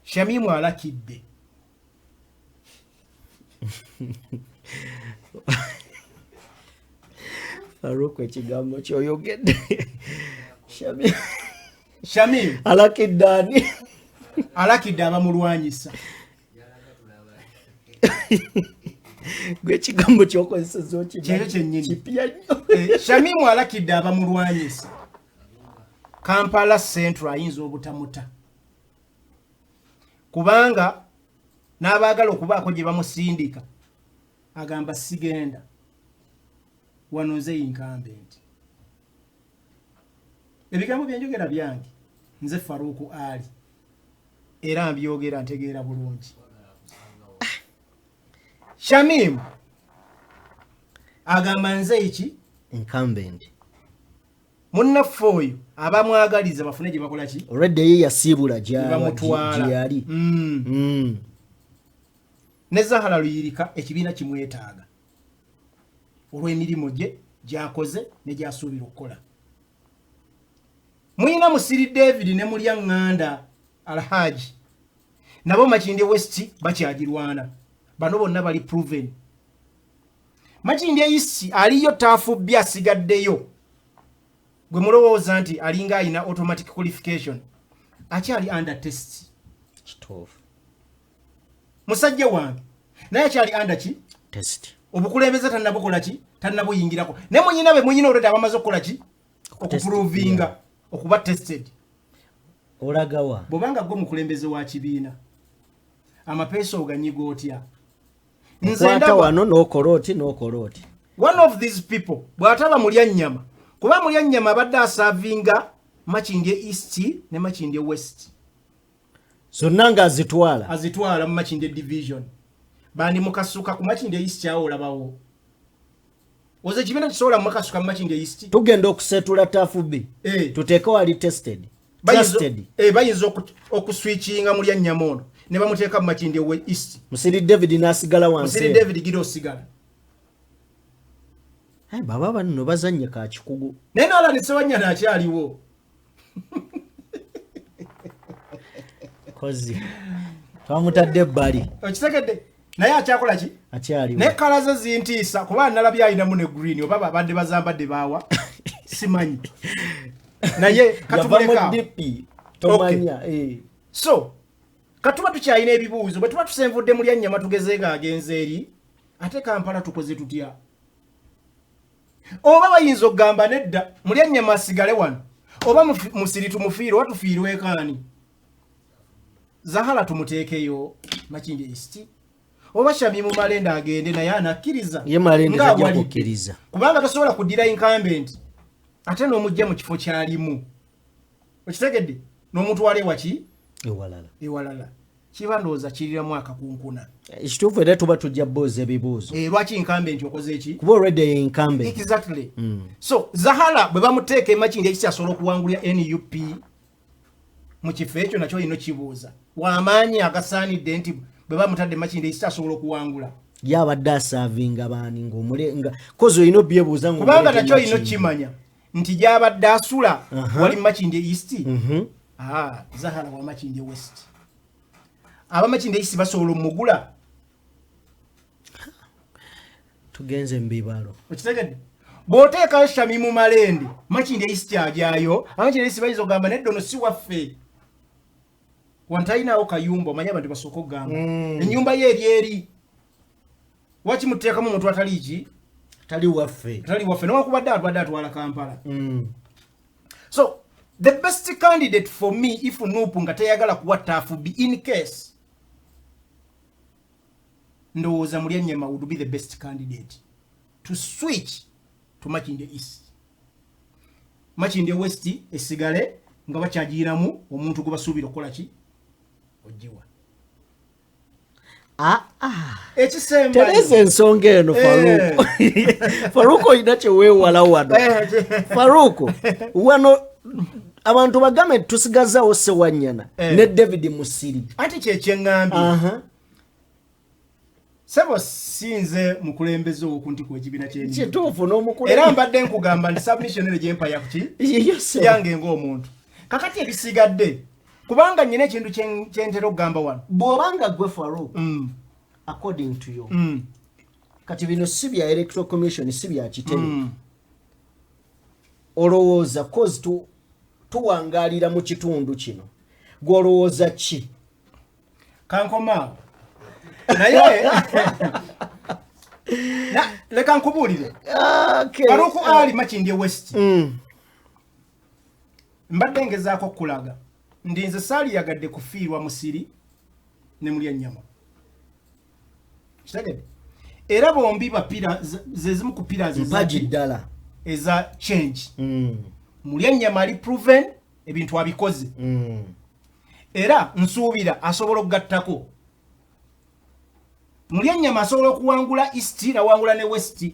Shamimu alakidde Farouk ekigambo kyoyogedde Shamimu alakidde ani alakidde abamulwanyisa gwe ekigambo kyokozeseza kyekyo kyennyini kipya nnyo. Shamimu alakidde abamulwanyisa Kampala Central ayinza obutamuta kubanga n'abaagala okubaako gye bamusindika agamba sigenda wano nze yinkambe nti ebigambo byenjogera byange nze Faruku Ali era mbyogera ntegeera bulungi. Shamimu agamba nze iki incumbent munnaffe oyo abamwagaliza bafune gye bakola ki already ye yasiibula gyali ne Zahara Luyirika ekibiina kimwetaaga olw'emirimu gye gy'akoze ne gy'asuubira okukola. Muyina Musiri David ne Mulyanganda Alhaji nabo Makindye West bakyagirwana bano bonna bali proven. Makindye East aliyo taafubbi asigaddeyo gwe mulowooza nti alinga alina automatic qualification akyali under test kituufu musajja wange naye akyali under ki test obukulembeze tannabukola ki tannabuyingirako ne munyina be munyina olwedde abamaze okukola ki okuprovinga okuba tested olagawa bw'obanga gwe mukulembeze wa kibiina amapeesa oganyiga otya nkwata wano n'okola oti one of these people bw'ataba Mulyanyama kuba Mulyanyama abadde asaavinga Makindye East ne Makindye West zonna nga azitwala mu Makindye division bandi mukasuka ku Makindye East awo olabawo oze ekibiina kisobola mu makasuka mu Makindye East tugenda okusetula tafubi tuteeke wali tested bayinza okuswitchinga Mulyanyama ono ne bamuteeka mu Makindye East Musiri David n'asigala wansi Musiri David giro osigala baba bano bazanye ka kikugu naye Alan Sewanyana akyaliwo kozi twamutadde ebbali okitegedde naye akyakola ki akyaliwo naye kala ze zintiisa kuba nalabye alinamu ne green oba babadde bazambadde baawa simanyi naye katubuleka DP tomanya so katuba tukyalina ebibuuzo bwe tuba tusenvudde mu lyannyama tugezeega agenze eri ate Kampala tukoze tutya oba bayinza okugamba nedda mu lyannyama asigale wano oba musiri tumufiire oba tufiirwe ekaani Zahara tumuteekeyo Makindye East oba Shamimu Malende agende naye anakkiriza ye Malende tajja kukkiriza kubanga tasobola kuddira incumbent ate n'omujja mu kifo kyalimu okitegedde n'omuntu wale waki ewalala kiba ndowooza kiriramu akakunkuna ekituufu era tuba tujja booza ebibuuzo lwaki incumbent okoze eki kuba already incumbent exactly so Zahara bwe bamuteeka Makindye East asobola okuwangulya NUP mu kifo ekyo nakyo ino kibuuza w'amaanyi agasaanidde nti bwe bamutadde Makindye East asobola okuwangula yabadde asaavinga baani ng'omulenga kozi olina obyebuuza kubanga nakyo ino kimanya nti gyabadde asula wali Makindye East Zahara wa Makindye West aba Makindye East basobola omugula tugenze mbibalo okitegedde bw'oteeka Shamimu Malende Makindye East ajyayo Makindye East bayinza okugamba nedda ono si waffe wantayinaawo kayumba omanye abantu basooka okugamba ennyumba ye eri waki muteekamu omuntu atali ki tali waffe nowakubadde atwadde atwala Kampala so the best candidate for me if Nuupu nga teyagala kuwa taafu be in case ndowooza Mulyannyama would be the best candidate to switch to Makindye East. Makindye West esigale nga bakyagiramu omuntu gwe basuubira okukola ki ojiwa ekisemba tereza ensonga eno Faruko Faruko olina kyeweewala wano Faruko wano abantu bagame tusigazaawo Ssewanyana ne David Musiri anti kyekyeŋŋambye sebo sinze mukulembeze okunti ku ekibiina kituufu n'omukulembeze era mbadde nkugamba nti submission eno gyempa yakuki yange ng'omuntu kakati ebisigadde kubanga nyina ekintu kyentera okugamba wano bw'obanga gwe Faruko according to you kati bino si bya electoral commission si bya kitebe olowooza cause tuwangaalira mu kitundu kino gw'olowooza ki kankomaawo naye leka nkubuulire Faruku ali Makindye West mbadde ngezaako okulaga ndi nze saaliyagadde kufiirwa Musiri ne Mulyannyama kitegedde era bombi bapira zezimu ku pillars mpaji ddala eza change Mulyannyama ali proven ebintu abikoze era nsuubira asobola okugattako Mulyannyama asobola okuwangula East nawangula ne West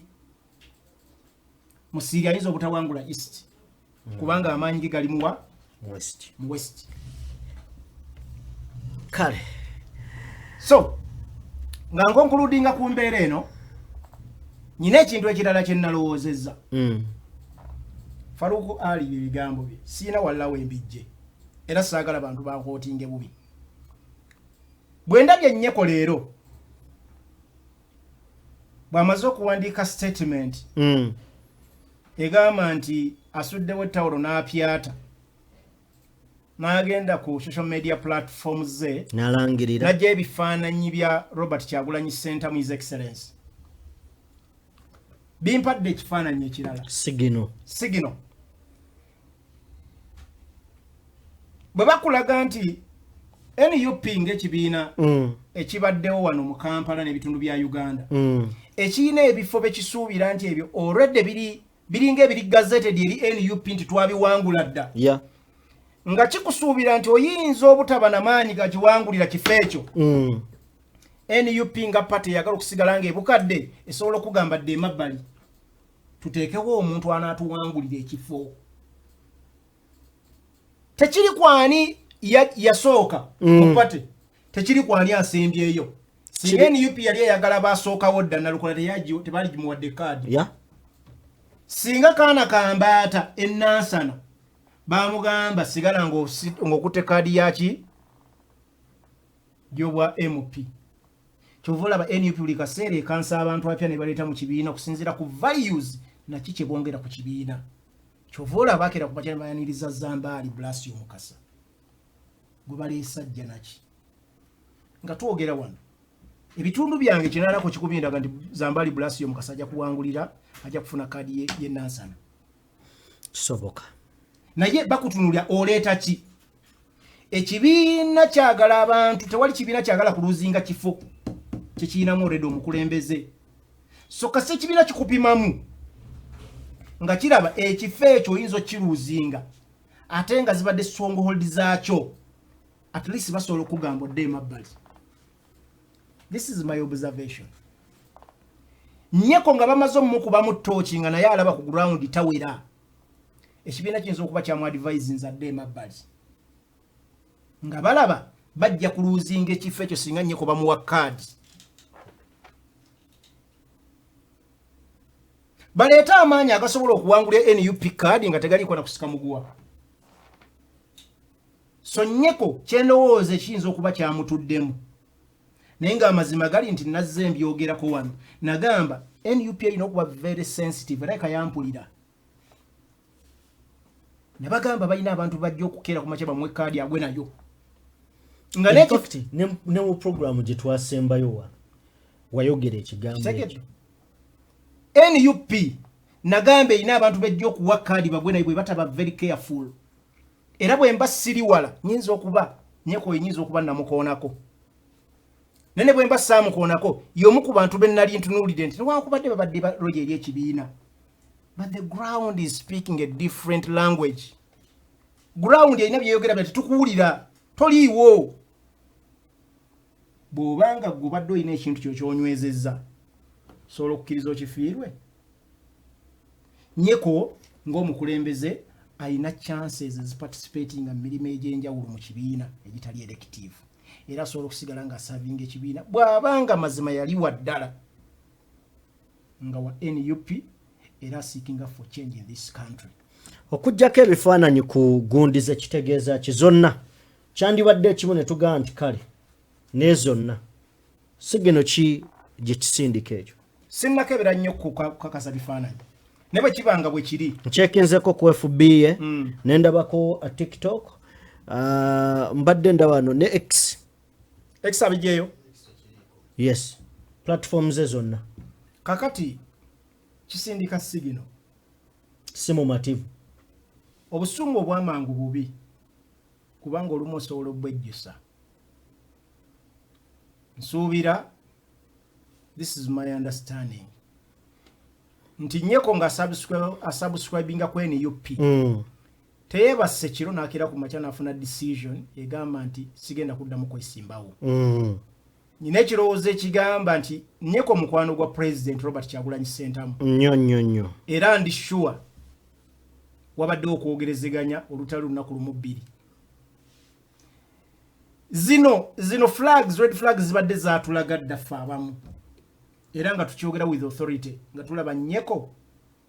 Musiri ayinza obutawangula East kubanga amaanyi ge gali mu West kale so nga nkonkuludinga ku mbeera eno nyina ekintu ekirala kye nalowoozezza Faruku ali ebigambo bye siina wallawo embijje era saagala bantu bankootinge bubi bwe ndabye ennyeko leero bw'amaze okuwandiika statement egamba nti asuddewo ettawulo n'apyata n'agenda ku social media platforms ze n'alangirira n'ajja ebifaananyi bya Robert Kyagulanyi Center mu His Excellency bimpadde ekifaananyi ekirala sigino bwe bakulaga nti NUP ng'ekibiina ekibaddewo wano mu Kampala n'ebitundu bya Uganda ekirina ebifo bekisuubira nti ebyo already biringa ebiri gazetted eri NUP nti twabiwangula dda nga kikusuubira nti oyinza obutaba namaanyi gakiwangulira kifo ekyo NUP nga pate yagala okusigala ng'ebukadde esobola okugamba dde emabbali tuteekewo omuntu anaatuwangulira ekifo tekiri kwani yasooka mu pate tekiri kwani asembyeyo singa NUP yali eyagala basookawo dda nalukola tebaali gimuwadde kaadi singa kaana kambaata ennansana bamugamba sigala ng'okutte kaadi yaki gy'obwa MP kyova olaba NUP buli kaseera ekansa abantu apya ne baleeta mu kibiina okusinziira ku values naki kye bongera ku kibiina Chovola bakera ku bachana bayaniriza Zambali Blasio Mukasa. Gubali sajja naki. Nga tuogera wano. Ebitundu byange kinalako kikubindaga nti Zambali Blasio Mukasa ajja kuwangulira, ajja kufuna kadi ye Nansana. Soboka. Naye bakutunulya oleeta ki? Ekibiina kyagala abantu, tewali kibiina kyagala kuluzinga kifo kyekiinamu already omukulembeze. So kase ekibiina kikupimamu nga kiraba ekifo ekyo oyinza okkiruuzinga ate nga zibadde stronghold zaakyo, at least basobola okugamba odde emabbali. This is my observation. Nyeko nga bamaze omukubamu ttooki nga naye alaba ku ground tawera, ekibiina kiyinza okuba kyamu advising adde emabbali. Nga balaba bajja kuluzinga ekifo ekyo singa Nyeko bamuwa kaadi. Baleeta amaanyi agasobola okuwangula NUP kaadi nga tegaliko na kusika muguwa. So Nyeko kyendowooza ekiyinza okuba kyamutuddemu. Naye nga amazima gali nti nazze mbyogerako wano. Nagamba NUP erina okuba very sensitive era ekayampulira. Ne bagamba balina abantu bajja okukeera ku makya bamwe kaadi agwe nayo. Nga ne mu programu gye twasembayo wayogera ekigambo ekyo. NUP nagambe ina abantu bejja okuwa kaadi bagwe nayo bwe bataba very careful. Era bwe mba siriwala nyinza okuba Nyeko yinza okuba namukoonako. Nene bwe mba saamukoonako y'omu ku bantu bennali ntunuulidde nti newankubadde babadde baloja eri ekibiina. But the ground is speaking a different language. Ground erina byeyogera bati tukuwulira toliiwo. Bw'obanga gubadde olina ekintu kyo kyonywezezza sobola okukkiriza okifiirwe. Nyeko ng'omukulembeze alina chances eziparticipating mu mirimu egy'enjawulo mu kibiina egitali elective. Era asobola okusigala nga asavinga ekibiina bw'abanga mazima yali wa ddala nga wa NUP era seeking for change in this country. Okujjako ebifaananyi ku gundi ze kitegeeza ki zonna kyandibadde ekimu ne tugamba nti kale ne zonna sigeno ki gye kisindika ekyo. Sinnakebera nnyo kukakasa bifaananyi ne bwe kibanga bwe kiri. Ncekinzeko ku FB ne ndabako TikTok mbadde ndaba wano ne X abijeyo. Yes, platforms zonna kakati kisindika sigino simumativu. Obusungu obwamangu bubi kubanga olumu osobola obbejjusa. Nsuubira, this is my understanding, nti Nyeko nga asubscribinga ku NUP teyeebase kiro n'akira ku makya n'afuna decision egamba nti sigenda kuddamu kwesimbawo. Nina ekirowoozo ekigamba nti Nyeko mukwano gwa President Robert Kyagulanyi Ssentamu. Nnyo. Era ndi sure wabadde okwogerezeganya olutali lunaku lumu bbiri. Zino flags, red flags zibadde zaatulaga ddaffe abamu. Era nga tukyogera with authority nga tulaba Nyeko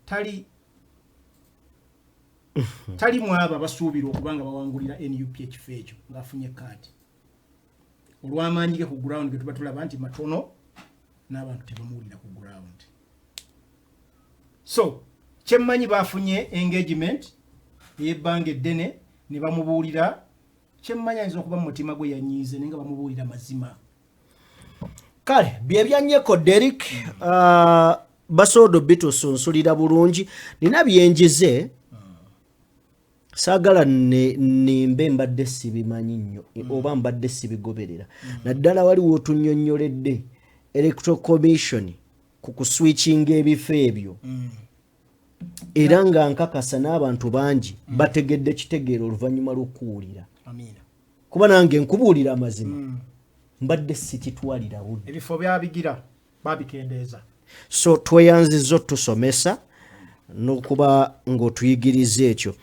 tali mwaba basuubira okubanga bawangulira NUP ekifo ekyo ng'afunye kaadi. Olw'amaanyi ge ku ground ge tuba tulaba nti matono n'abantu tebamuwulira ku ground. So kyemmanyi baafunye engagement ey'ebbanga eddene ne bamubuulira kyemmanyi ayinza okuba mu mutima gwe yanyiize naye nga bamubuulira mazima. Kale byebya Nyeko Derek basodo bitusunsulira bulungi nina byenjize saagala nimbe mbadde sibimanyi nnyo oba mbadde sibigoberera naddala waliwo otunnyonnyoledde Electoral Commission ku kuswitchinga ebifo ebyo era nga nkakasa n'abantu bangi bategedde kitegeero oluvannyuma lw'okuwulira. Kuba nange nkubuulira amazima mbadde sikitwalira budde ebifo byabigira babikendeeza. So tweyanziza otusomesa n'okuba ng'otuyigiriza ekyo.